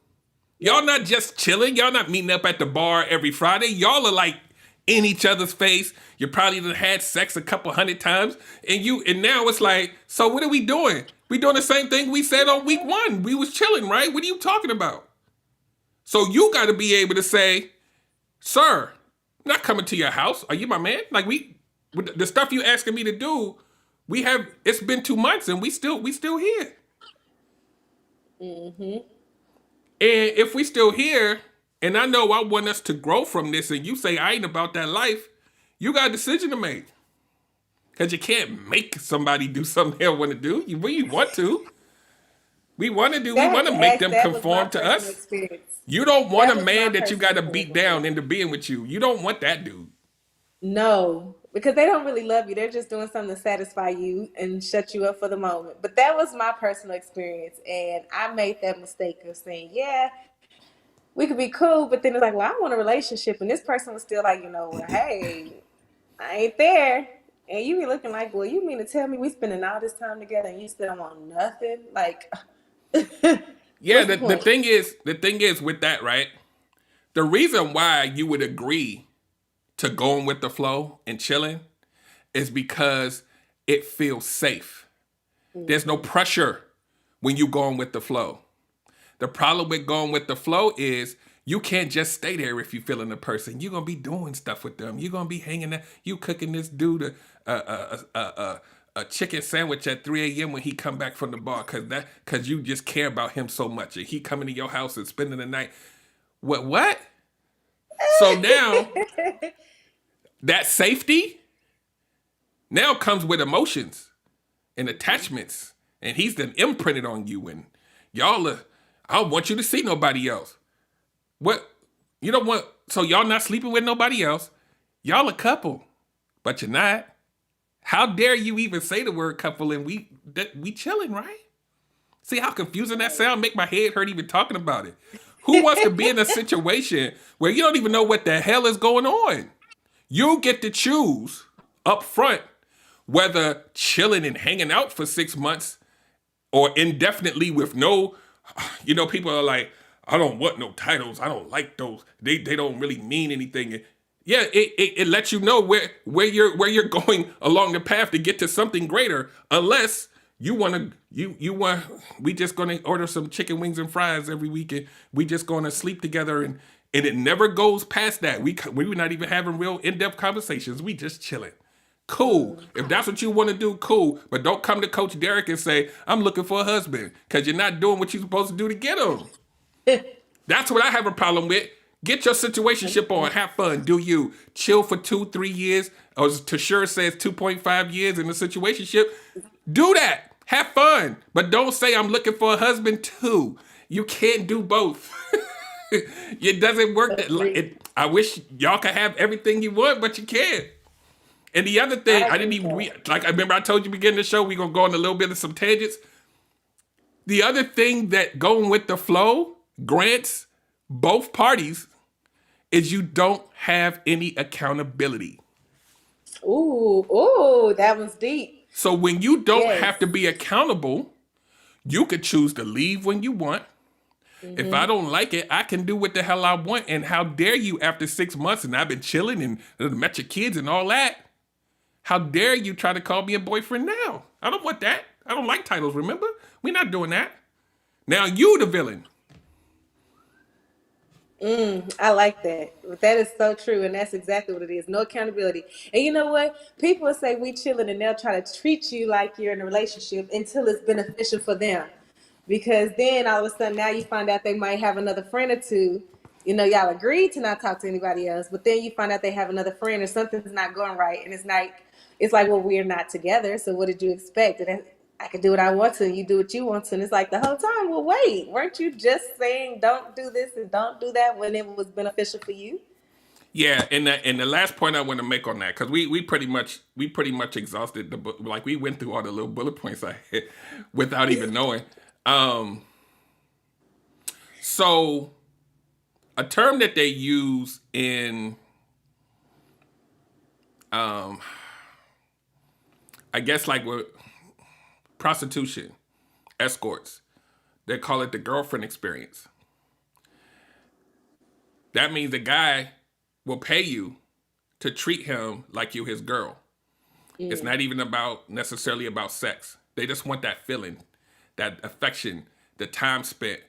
Y'all not just chilling. Y'all not meeting up at the bar every Friday. Y'all are like in each other's face. You probably done had sex a couple hundred times. And now it's like, so what are we doing? We doing the same thing we said on week 1. We was chilling, right? What are you talking about? So you gotta be able to say, sir, I'm not coming to your house. Are you my man? Like the stuff you asking me to do, It's been 2 months and we still here. And if we still here, and I know I want us to grow from this, and you say I ain't about that life, you got a decision to make. Because you can't make somebody do something they don't want to do. We want to. We want to do. We want to make them That was my conform to personal us. experience. You don't want That a was my man that you got personal to beat experience. down into being with you. You don't want that dude. No, because they don't really love you. They're just doing something to satisfy you and shut you up for the moment. But that was my personal experience. And I made that mistake of saying, yeah, we could be cool. But then it's like, well, I want a relationship. And this person was still like, well, hey, I ain't there. And you be looking like, well, you mean to tell me we spending all this time together and you still don't want nothing? Like, Yeah, what's the the point? thing is with that, right? The reason why you would agree to going with the flow and chilling is because it feels safe. There's no pressure when you going with the flow. The problem with going with the flow is you can't just stay there if you feeling a person. You're gonna be doing stuff with them. You're gonna be hanging there. You cooking this dude a chicken sandwich at 3 a.m. when he come back from the bar because you just care about him so much. And he coming to your house and spending the night. What? So now that safety now comes with emotions and attachments. And he's then imprinted on you. And y'all are, I don't want you to see nobody else. What? You don't want, so y'all not sleeping with nobody else. Y'all a couple, but you're not. How dare you even say the word couple and we chilling, right? See how confusing that sound? Make my head hurt even talking about it. Who wants to be in a situation where you don't even know what the hell is going on? You get to choose up front whether chilling and hanging out for 6 months or indefinitely with no, people are like, I don't want no titles. I don't like those. They don't really mean anything. Yeah, it lets you know where you're going along the path to get to something greater. Unless you want we just gonna order some chicken wings and fries every weekend. We just gonna sleep together and it never goes past that. We were not even having real in-depth conversations. We just chilling. Cool. If that's what you want to do, cool. But don't come to Coach Derek and say, I'm looking for a husband. Because you're not doing what you're supposed to do to get him. That's what I have a problem with. Get your situationship on. Have fun. Do you. Chill for 2-3 years. Or as Tashur says, 2.5 years in a situationship. Do that. Have fun. But don't say I'm looking for a husband too. You can't do both. It doesn't work. I wish y'all could have everything you want, but you can't. And the other thing, I didn't even I remember I told you beginning of the show, we're gonna go on a little bit of some tangents. The other thing that going with the flow grants both parties is you don't have any accountability. Ooh, that was deep. So when you don't Yes. have to be accountable, you could choose to leave when you want. If I don't like it, I can do what the hell I want. And how dare you after 6 months and I've been chilling and met your kids and all that. How dare you try to call me a boyfriend now? I don't want that. I don't like titles, remember? We're not doing that. Now you the villain. I like that. But that is so true, and that's exactly what it is. No accountability. And you know what? People will say we chilling, and they'll try to treat you like you're in a relationship until it's beneficial for them. Because then all of a sudden, now you find out they might have another friend or two. Y'all agreed to not talk to anybody else, but then you find out they have another friend or something's not going right, and it's like, well, we're not together. So what did you expect? And I can do what I want to, and you do what you want to. And it's like the whole time, well, wait, weren't you just saying don't do this and don't do that when it was beneficial for you? Yeah, and the last point I want to make on that, because we pretty much exhausted the book. Like we went through all the little bullet points I had without even knowing. So a term that they use in I guess like with prostitution, escorts, they call it the girlfriend experience. That means a guy will pay you to treat him like you his girl. It's not even necessarily about sex. They just want that feeling, that affection, the time spent.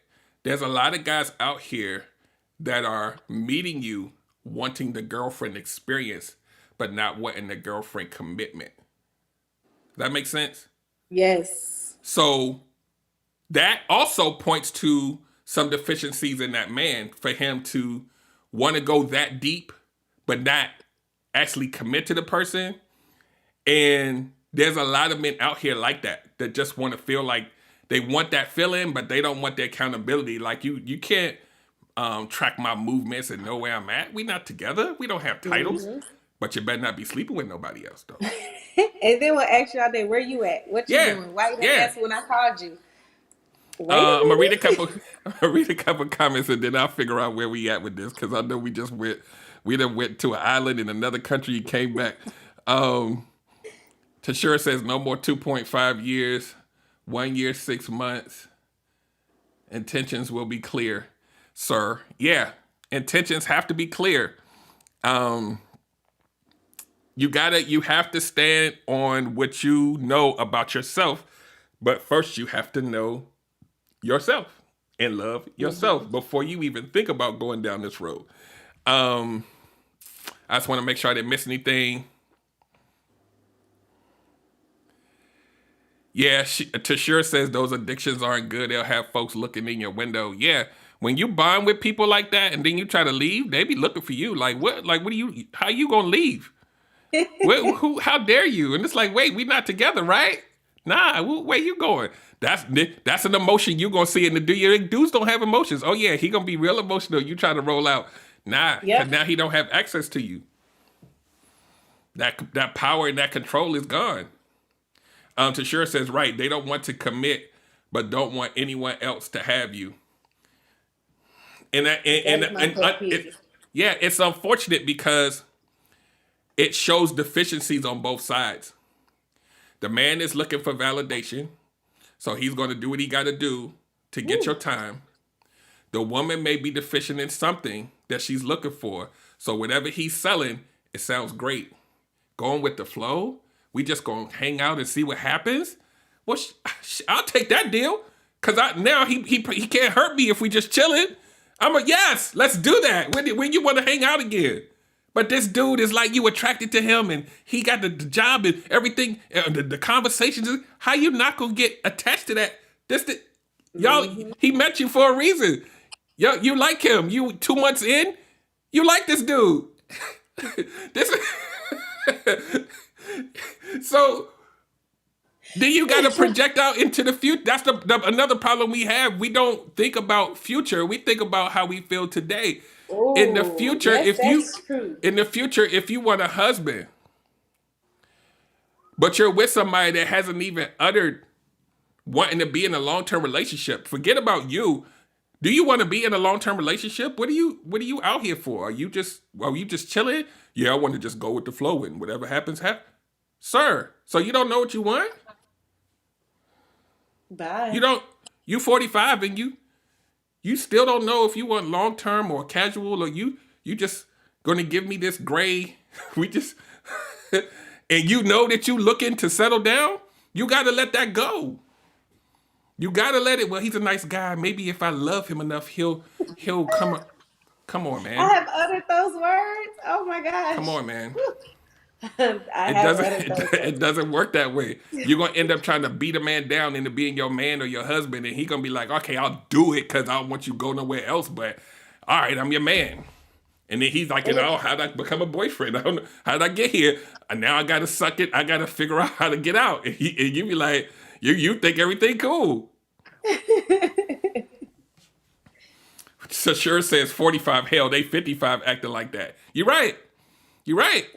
There's a lot of guys out here that are meeting you wanting the girlfriend experience, but not wanting the girlfriend commitment. That makes sense? Yes. So that also points to some deficiencies in that man for him to want to go that deep, but not actually commit to the person. And there's a lot of men out here like that just want to feel like they want that feeling, but they don't want the accountability. Like you can't track my movements and know where I'm at. We not together. We don't have titles, but you better not be sleeping with nobody else though. And then we'll ask you all day, where you at? What you Yeah, doing? Why you didn't yeah. answer when I called you? Wait a I'm gonna read a minute. couple. I'm gonna read a couple comments and then I'll figure out where we at with this because I know we just went. We done went to an island in another country and came back. Tashura says no more 2.5 years, 1 year, 6 months. Intentions will be clear, sir. Yeah, intentions have to be clear. You have to stand on what you know about yourself, but first you have to know yourself and love yourself before you even think about going down this road. I just want to make sure I didn't miss anything. Yeah, Tashira says those addictions aren't good. They'll have folks looking in your window. Yeah, when you bond with people like that and then you try to leave, they be looking for you. Like what? Like what are you? How you gonna leave? Who? How dare you? And it's like, wait, we not together, right? Nah, where you going? That's an emotion you gonna see in the dude. Dudes don't have emotions. Oh yeah, he gonna be real emotional. You try to roll out. Nah, Yep. because now he don't have access to you. That power and that control is gone. Tashira says, right, they don't want to commit, but don't want anyone else to have you. And That's my pet peeve. yeah, it's unfortunate because it shows deficiencies on both sides. The man is looking for validation, so he's going to do what he got to do to get your time. The woman may be deficient in something that she's looking for, so whatever he's selling, it sounds great. Going with the flow, we just gonna hang out and see what happens. Well, I'll take that deal, cause now he can't hurt me if we just chilling. I'm like, yes, let's do that. When you want to hang out again. But this dude is like you attracted to him, and he got the job and everything. The conversations. How you not gonna get attached to that? Y'all. He met you for a reason. Yo, you like him. You 2 months in, you like this dude. This. So then you got to project out into the future. That's another problem we have. We don't think about future. We think about how we feel today. In the Ooh, future, yes, that's true. if you want a husband, but you're with somebody that hasn't even uttered wanting to be in a long-term relationship, forget about you. Do you want to be in a long-term relationship? What are you out here for? Are you just chilling? Yeah, I want to just go with the flow and whatever happens, Sir, so you don't know what you want? Bye. You 45 and you still don't know if you want long-term or casual, or you just gonna give me this gray, we just, and you know that you looking to settle down, you gotta let that go. You gotta let it, well, he's a nice guy. Maybe if I love him enough, he'll come. Come on, I man. have uttered those words. Oh my gosh. Come on, man. I It have doesn't uttered those it, words. it doesn't work that way. You're gonna end up trying to beat a man down into being your man or your husband, and he gonna be like, okay, I'll do it because I don't want you to go nowhere else. But all right, I'm your man. And then he's like, how'd I become a boyfriend? I don't know. How'd I get here? And now I gotta suck it. I gotta figure out how to get out. And you be like, you think everything cool. So sure says 45. Hell, they 55 acting like that. You're right. You're right.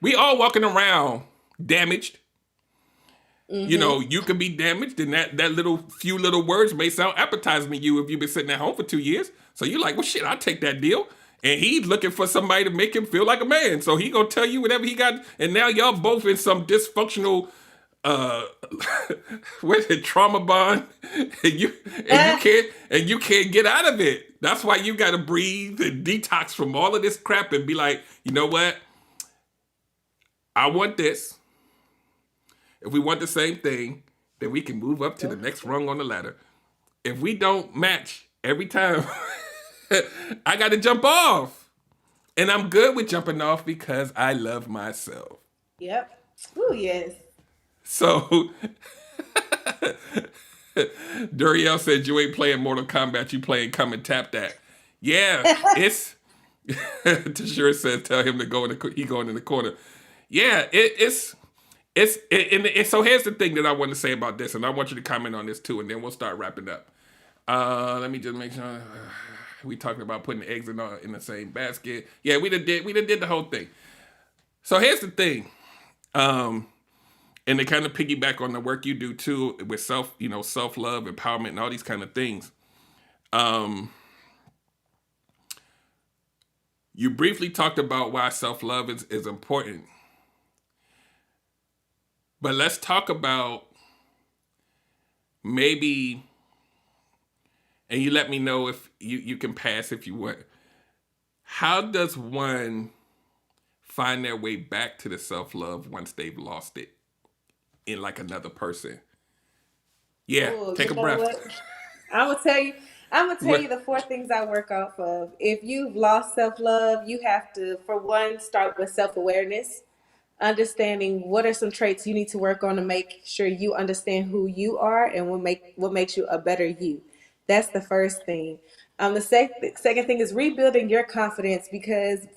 We all walking around damaged. You know, you could be damaged, and that few little words may sound appetizing to you if you've been sitting at home for 2 years. So you're like, well, shit, I'll take that deal. And he's looking for somebody to make him feel like a man. So he gonna tell you whatever he got. And now y'all both in some dysfunctional, what is it, trauma bond, and you can't get out of it. That's why you gotta breathe and detox from all of this crap and be like, you know what? I want this. If we want the same thing, then we can move up to the next rung on the ladder. If we don't match every time, I got to jump off. And I'm good with jumping off because I love myself. Yep. Oh yes. So Duriel said you ain't playing Mortal Kombat, you playing Come and Tap That. Yeah, it's Tashira says tell him to go in the he going in the corner. Yeah, so here's the thing that I want to say about this, and I want you to comment on this too, and then we'll start wrapping up. Let me just make sure we talking about putting eggs in the same basket. Yeah, we done did the whole thing. So here's the thing. And to kind of piggyback on the work you do too with self-love, empowerment, and all these kind of things. You briefly talked about why self-love is important. But let's talk about maybe, and you let me know if you can pass if you want. How does one find their way back to the self-love once they've lost it in like another person? Yeah, Ooh, take you a know breath. what? I'm gonna tell you. I'm gonna tell What? you the four things I work off of. If you've lost self love, you have to, for one, start with self awareness, understanding what are some traits you need to work on to make sure you understand who you are and what makes you a better you. That's the first thing. The second thing is rebuilding your confidence, because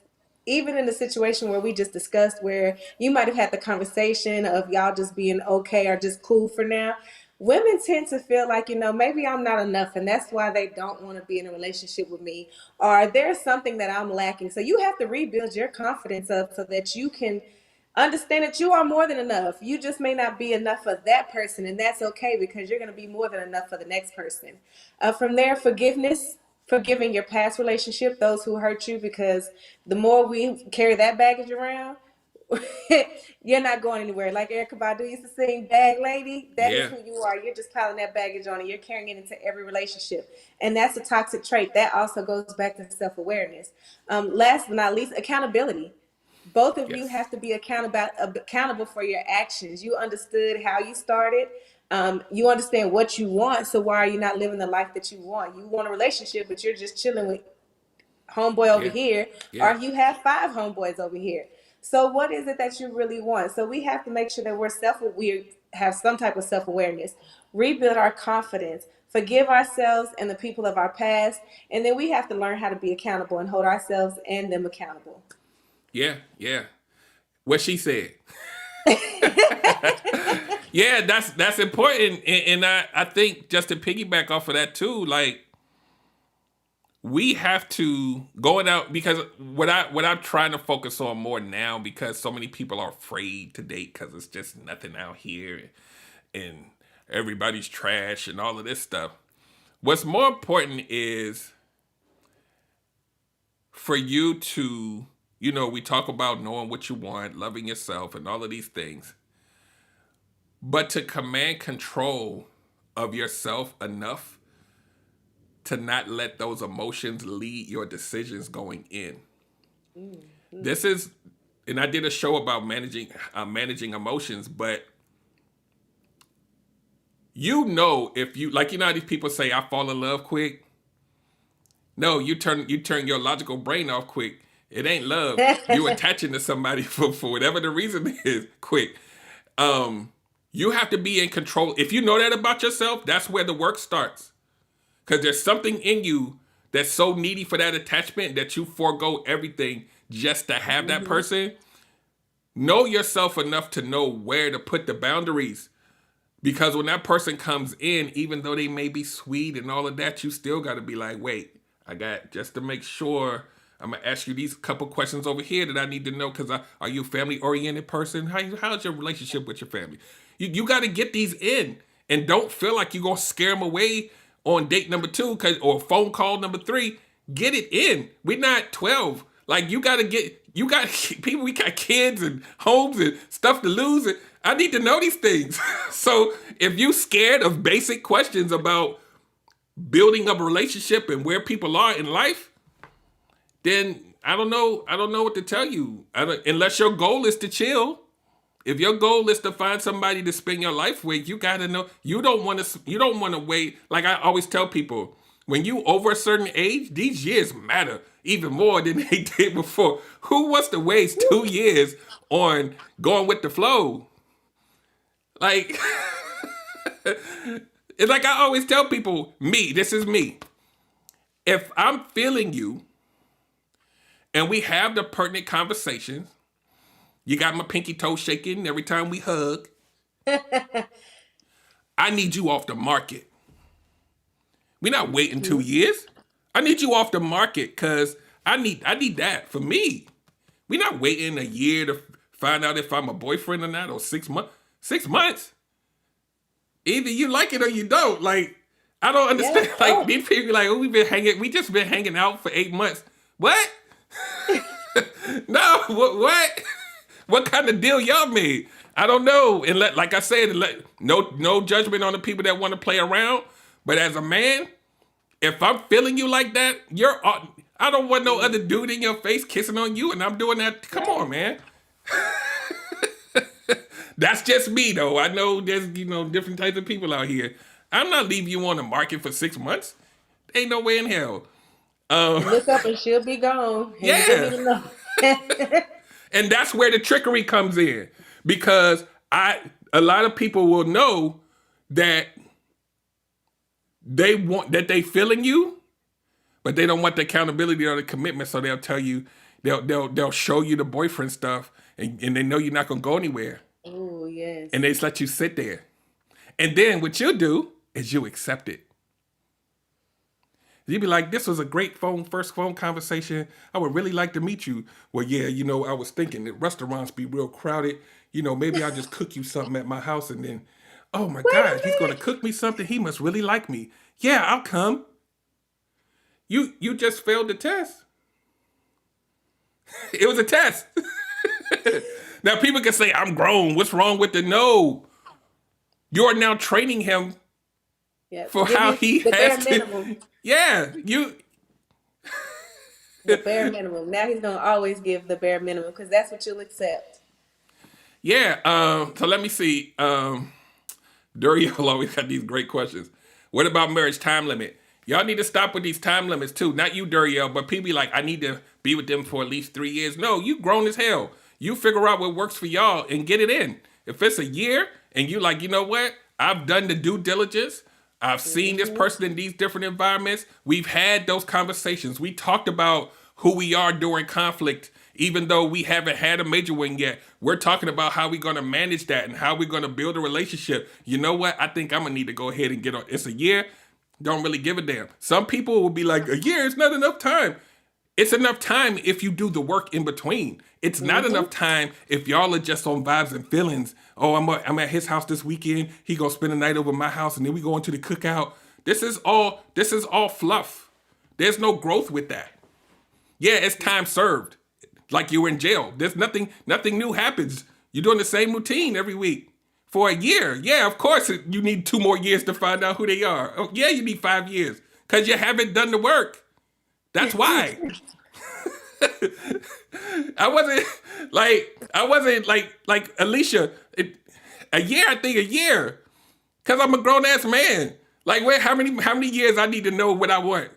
even in the situation where we just discussed, where you might have had the conversation of y'all just being okay or just cool for now, women tend to feel like, maybe I'm not enough, and that's why they don't want to be in a relationship with me, or there's something that I'm lacking. So you have to rebuild your confidence up so that you can understand that you are more than enough. You just may not be enough for that person, and that's okay, because you're going to be more than enough for the next person. From there, forgiveness, forgiving your past relationship, those who hurt you, because the more we carry that baggage around, you're not going anywhere. Like Erica Badu used to sing, "Bag Lady," that is Yeah, who you are. You're just piling that baggage on, and you're carrying it into every relationship. And that's a toxic trait. That also goes back to self awareness. Last but not least, accountability. Both of you yes, have to be accountable for your actions. You understood how you started. You understand what you want. So why are you not living the life that you want? You want a relationship, but you're just chilling with homeboy over yeah, here, yeah, or you have five homeboys over here. So what is it that you really want? So we have to make sure that we have some type of self awareness, rebuild our confidence, forgive ourselves and the people of our past, and then we have to learn how to be accountable and hold ourselves and them accountable. yeah, yeah. What she said. Yeah, that's important, and I think just to piggyback off of that too, like we have to going out because what I'm trying to focus on more now, because so many people are afraid to date because it's just nothing out here and everybody's trash and all of this stuff. What's more important is for you to, we talk about knowing what you want, loving yourself, and all of these things, but to command control of yourself enough to not let those emotions lead your decisions going in. This is, and I did a show about managing emotions, but if you like, how these people say I fall in love quick. No, you turn your logical brain off quick. It ain't love. You attaching to somebody for whatever the reason is quick. You have to be in control. If you know that about yourself, that's where the work starts. Because there's something in you that's so needy for that attachment that you forego everything just to have that person. Know yourself enough to know where to put the boundaries. Because when that person comes in, even though they may be sweet and all of that, you still got to be like, wait, I got just to make sure. I'm gonna ask you these couple questions over here that I need to know. Because are you a family oriented person? How's your relationship with your family? You got to get these in, and don't feel like you're gonna scare them away on date number 2 or phone call number 3. Get it in. We're not 12. Like you got people. We got kids and homes and stuff to lose. And I need to know these things. So if you scared of basic questions about building up a relationship and where people are in life, then I don't know. I don't know what to tell you. Unless your goal is to chill. If your goal is to find somebody to spend your life with, you gotta know you don't want to wait. Like I always tell people, when you over a certain age, these years matter even more than they did before. Who wants to waste 2 years on going with the flow? Like, it's like I always tell people, this is me. If I'm feeling you and we have the pertinent conversations, you got my pinky toe shaking every time we hug, I need you off the market. We're not waiting 2 years. I need you off the market because I need that for me. We're not waiting a year to find out if I'm a boyfriend or not, or 6 months. 6 months. Either you like it or you don't. Like, I don't understand. Yeah. Like, these people like, oh, we just been hanging out for 8 months. What? No, what? What kind of deal y'all made? I don't know. And like I said, no judgment on the people that want to play around. But as a man, if I'm feeling you like that, I don't want no other dude in your face kissing on you, and I'm doing that. Come on, man. That's just me, though. I know there's different types of people out here. I'm not leaving you on the market for 6 months. Ain't no way in hell. Look up and she'll be gone. And you Yeah. don't even know. And that's where the trickery comes in, because a lot of people will know that they feeling you, but they don't want the accountability or the commitment. So they'll tell you, they'll show you the boyfriend stuff, and they know you're not gonna go anywhere, Oh, yes. and they just let you sit there. And then what you'll do is you accept it. You'd be like, this was a great first phone conversation. I would really like to meet you. Well, yeah, I was thinking that restaurants be real crowded. Maybe I'll just cook you something at my house, and then, oh my God, he's going to cook me something. He must really like me. Yeah, I'll come. You just failed the test. It was a test. Now people can say, I'm grown. What's wrong with the no? You're now training him Yeah. for Give how you he the bare has to. minimum. Yeah, The bare minimum. Now he's gonna always give the bare minimum because that's what you'll accept. Yeah. So let me see. Duriel always got these great questions. What about marriage time limit? Y'all need to stop with these time limits too. Not you, Duriel, but people be like, I need to be with them for at least 3 years. No, you grown as hell. You figure out what works for y'all and get it in. If it's a year and you like, you know what? I've done the due diligence. I've seen this person in these different environments. We've had those conversations. We talked about who we are during conflict, even though we haven't had a major one yet. We're talking about how we're going to manage that and how we're going to build a relationship. You know what? I think I'm going to need to go ahead and get on. It's a year. Don't really give a damn. Some people will be like, a year is not enough time. It's enough time if you do the work in between. It's not enough time if y'all are just on vibes and feelings. Oh, I'm at his house this weekend. He gonna spend the night over my house, and then we go into the cookout. This is all fluff. There's no growth with that. Yeah, it's time served. Like you were in jail. There's nothing new happens. You're doing the same routine every week for a year. Yeah, of course you need 2 more years to find out who they are. Oh, yeah, you need 5 years because you haven't done the work. That's why. I wasn't like Alicia. A year. Cause I'm a grown ass man. Like, how many years I need to know what I want?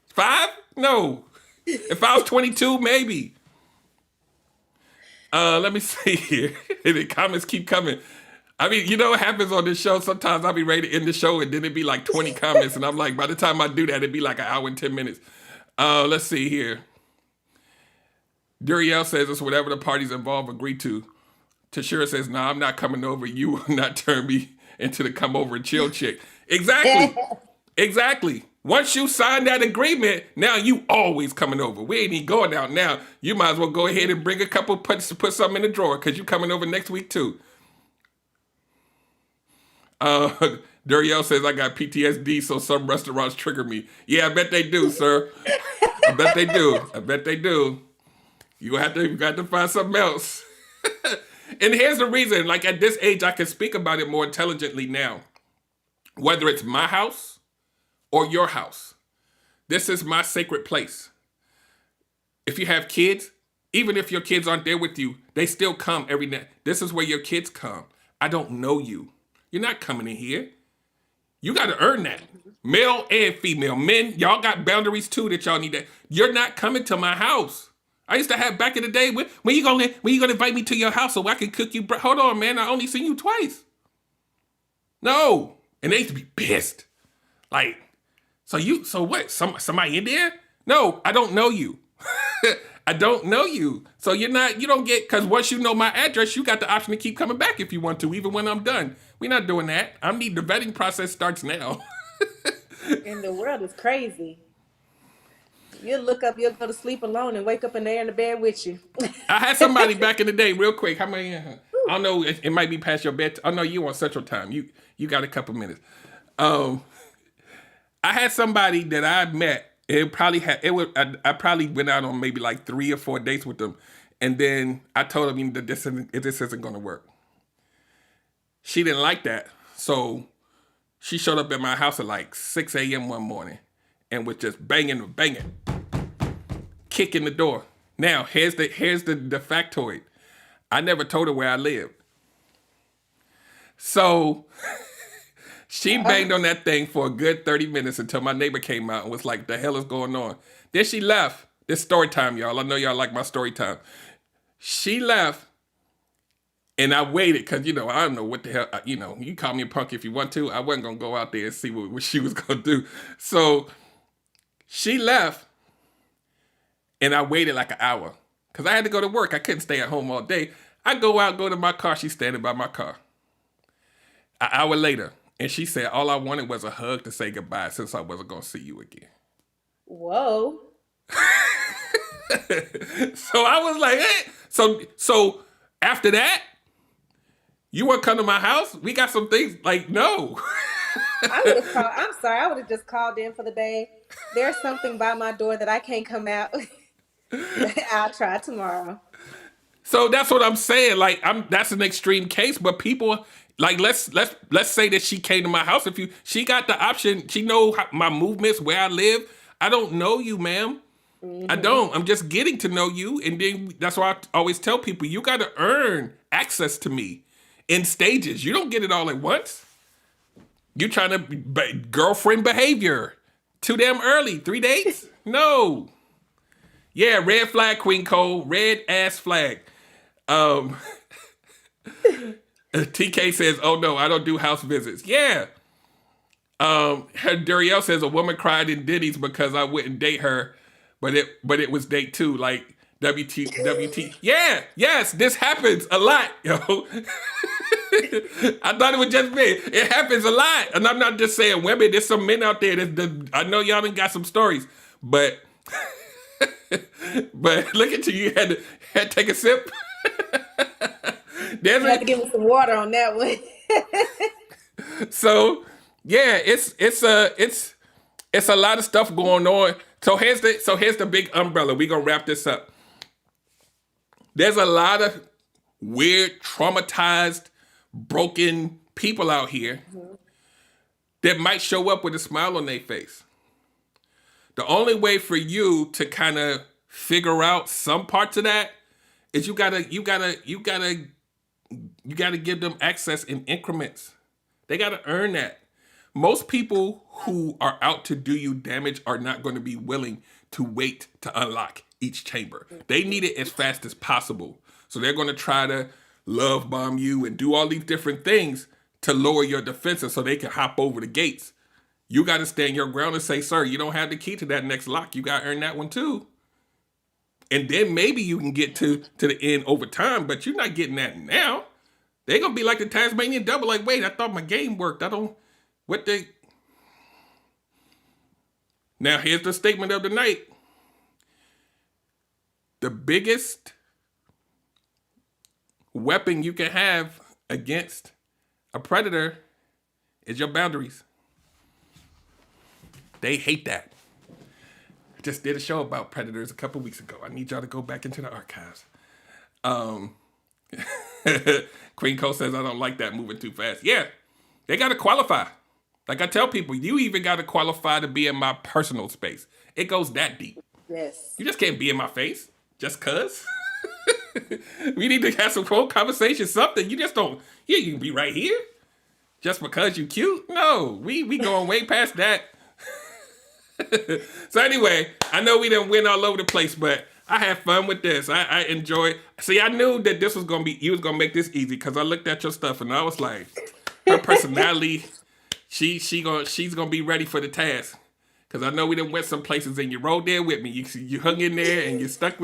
5? No. If I was 22, maybe. Let me see here. The comments keep coming. I mean, you know what happens on this show? Sometimes I'll be ready to end the show and then it'd be like 20 comments. And I'm like, by the time I do that, it'd be like an hour and 10 minutes. Let's see here. Duriel says it's whatever the parties involved agree to. Tashira says, nah, I'm not coming over. You will not turn me into the come over and chill chick. Exactly. Exactly. Once you sign that agreement, now you always coming over. We ain't even going out now. You might as well go ahead and bring a couple punches to put something in the drawer because you coming over next week too. Duriel says, I got PTSD, so some restaurants trigger me. Yeah, I bet they do, sir. I bet they do. You have to find something else. And here's the reason, like at this age, I can speak about it more intelligently now. Whether it's my house or your house, this is my sacred place. If you have kids, even if your kids aren't there with you, they still come every night. This is where your kids come. I don't know you. You're not coming in here. You got to earn that. Male and female. Men, y'all got boundaries too that y'all need that. You're not coming to my house. I used to have back in the day. When you gonna invite me to your house so I can cook you? Hold on, man. I only seen you twice. No, and they used to be pissed. Like, so what? Somebody in there? No, I don't know you. I don't know you. So you don't get, because once you know my address, you got the option to keep coming back if you want to, even when I'm done. We're not doing that. The vetting process starts now. And the world is crazy. You'll look up, you'll go to sleep alone and wake up and they're in the bed with you. I had somebody back in the day, real quick. How many? I don't know. It might be past your bed. Oh no, you on Central Time. You got a couple minutes. I had somebody that I met. I probably went out on maybe like 3 or 4 dates with them, and then I told him that this isn't going to work. She didn't like that, so she showed up at my house at like 6 a.m. one morning, and was just banging, kicking the door. Now here's the factoid. I never told her where I lived, so. She banged on that thing for a good 30 minutes until my neighbor came out and was like, the hell is going on? Then she left. This story time, y'all. I know y'all like my story time. She left, and I waited because, I don't know what the hell, you call me a punk if you want to. I wasn't going to go out there and see what she was going to do. So she left, and I waited like an hour because I had to go to work. I couldn't stay at home all day. I go out, go to my car. She's standing by my car. An hour later. And she said, all I wanted was a hug to say goodbye since I wasn't going to see you again. Whoa. So I was like, hey. So after that, you want to come to my house? We got some things. Like, no. I'm sorry. I would have just called in for the day. There's something by my door that I can't come out. I'll try tomorrow. So that's what I'm saying. Like, that's an extreme case, but people... Like, let's say that she came to my house. She got the option, she know my movements, where I live. I don't know you, ma'am. I don't. I'm just getting to know you. And then that's why I always tell people, you got to earn access to me in stages. You don't get it all at once. You trying to girlfriend behavior too damn early. 3 dates? No. Yeah, red flag, Queen Cole. Red ass flag. TK says, oh no, I don't do house visits. Yeah. Duriel says a woman cried in Denny's because I wouldn't date her, but it was date 2, like WT. Yeah, yes, this happens a lot, yo. I thought it was just me. It happens a lot. And I'm not just saying women, there's some men out there I know y'all done got some stories, but look at you had to take a sip. You have to give me some water on that one. So yeah, it's a lot of stuff going on. So here's the big umbrella. We're gonna wrap this up. There's a lot of weird, traumatized, broken people out here that might show up with a smile on their face. The only way for you to kind of figure out some parts of that is you gotta give them access in increments. They gotta earn that. Most people who are out to do you damage are not going to be willing to wait to unlock each chamber. They need it as fast as possible. So they're going to try to love bomb you and do all these different things to lower your defenses so they can hop over the gates. You got to stand your ground and say, sir, you don't have the key to that next lock. You got to earn that one too. And then maybe you can get to the end over time, but you're not getting that now. They're going to be like the Tasmanian Devil, like, wait, I thought my game worked. Now, here's the statement of the night. The biggest weapon you can have against a predator is your boundaries. They hate that. I just did a show about predators a couple weeks ago. I need y'all to go back into the archives. Queen Cole says, I don't like that moving too fast. Yeah, they got to qualify. Like I tell people, you even got to qualify to be in my personal space. It goes that deep. Yes. You just can't be in my face just cuz. We need to have some full conversation, something. You just don't, yeah, you can be right here just because you cute. No, we going way past that. So anyway, I know we didn't win all over the place, but I had fun with this. I enjoyed. See, I knew that this was gonna be. You was gonna make this easy because I looked at your stuff and I was like, her personality. She's gonna be ready for the task. Cause I know we done went some places and you rode there with me. You hung in there and you stuck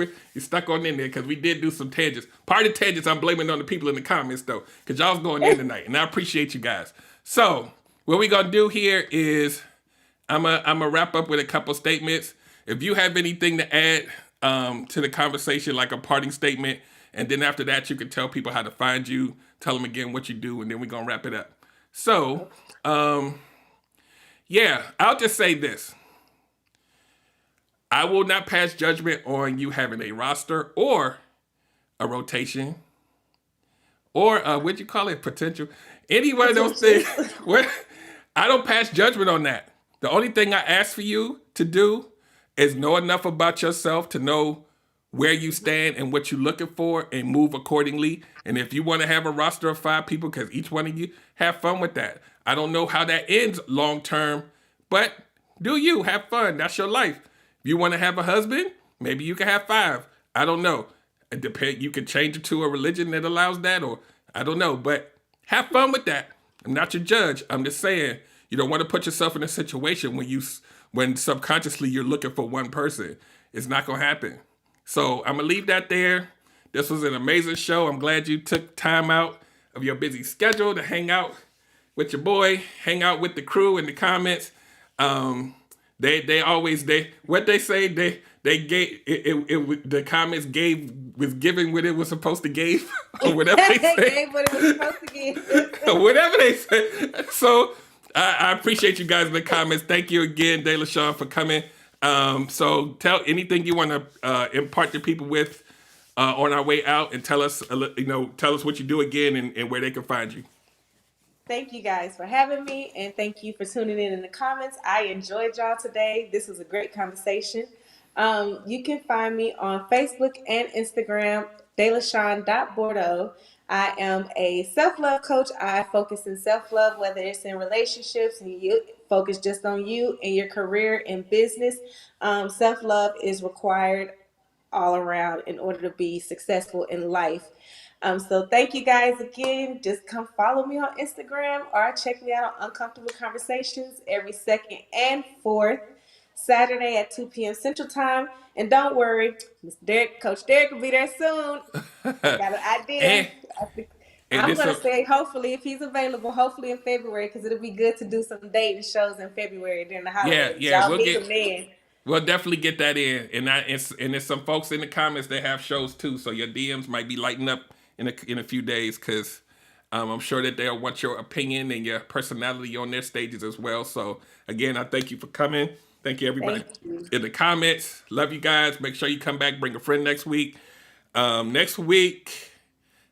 on in there. Cause we did do some tangents. Part of the tangents I'm blaming on the people in the comments though. Cause y'all was going in tonight and I appreciate you guys. So what we gonna do here is I'm gonna wrap up with a couple statements. If you have anything to add to the conversation, like a parting statement, and then after that you can tell people how to find you, tell them again what you do, and then we're gonna wrap it up. So yeah, I'll just say this. I will not pass judgment on you having a roster or a rotation or what'd you call it? Potential. Any one of those things. I don't pass judgment on that. The only thing I ask for you to do is know enough about yourself to know where you stand and what you're looking for and move accordingly. And if you want to have a roster of 5 people, because each one of you, have fun with that. I don't know how that ends long term, but do you have fun? That's your life. If you want to have a husband, maybe you can have 5. I don't know. It depends. You can change it to a religion that allows that, or I don't know. But have fun with that. I'm not your judge. I'm just saying you don't want to put yourself in a situation when subconsciously you're looking for one person. It's not gonna happen. So I'm gonna leave that there. This was an amazing show. I'm glad you took time out of your busy schedule to hang out with your boy, hang out with the crew in the comments. They always what they say they gave it the comments was giving what it was supposed to give or whatever they say. Gave what it was supposed to give. Whatever they say. So I appreciate you guys in the comments. Thank you again, De La Sean, for coming. So tell anything you want to impart to people with on our way out, and tell us what you do again and where they can find you. Thank you guys for having me, and thank you for tuning in the comments. I enjoyed y'all today. This was a great conversation. You can find me on Facebook and Instagram, delashon.bordeaux. I am a self-love coach. I focus in self-love, whether it's in relationships and you focus just on you and your career and business. Self-love is required all around in order to be successful in life. So thank you guys again. Just come follow me on Instagram or check me out on Uncomfortable Conversations every 2nd and 4th Saturday at 2 p.m. Central Time. And don't worry, Coach Derek will be there soon. I got an idea. I'm going to say hopefully, if he's available, hopefully in February, because it'll be good to do some dating shows in February during the holidays. Yeah, we'll definitely get that in. And there's some folks in the comments that have shows too, so your DMs might be lighting up in a few days, because I'm sure that they'll want your opinion and your personality on their stages as well. So again, I thank you for coming. Thank you, everybody. In the comments, love you guys. Make sure you come back, bring a friend next week. Next week,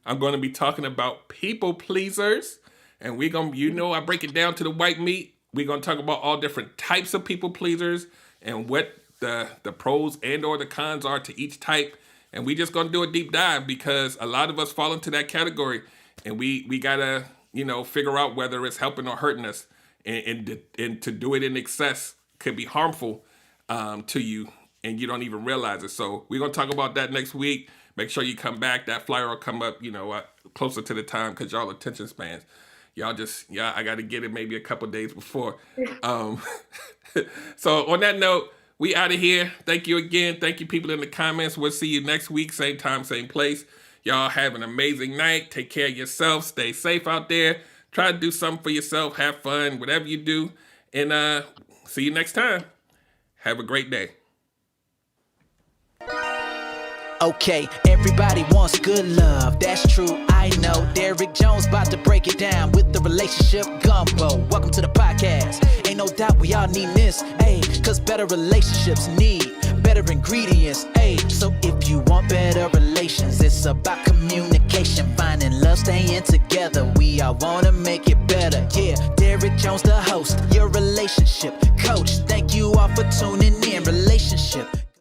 I'm going to be talking about people pleasers. And we're going to, I break it down to the white meat. We're going to talk about all different types of people pleasers and what the pros and or the cons are to each type. And we just going to do a deep dive because a lot of us fall into that category. And we got to, figure out whether it's helping or hurting us. And to do it in excess could be harmful to you, and you don't even realize it. So we're going to talk about that next week. Make sure you come back. That flyer will come up, closer to the time, because y'all attention spans. I got to get it maybe a couple days before. So on that note, we out of here. Thank you again. Thank you, people in the comments. We'll see you next week. Same time, same place. Y'all have an amazing night. Take care of yourself. Stay safe out there. Try to do something for yourself. Have fun, whatever you do. And see you next time. Have a great day. Okay, everybody wants good love, that's true, I know. Derrick Jones about to break it down with the relationship gumbo. Welcome to the podcast. Ain't no doubt we all need this, ayy, cause better relationships need better ingredients, ayy. So if you want better relations, it's about communication, finding love, staying together. We all wanna make it better, yeah. Derrick Jones the host, your relationship coach. Thank you all for tuning in.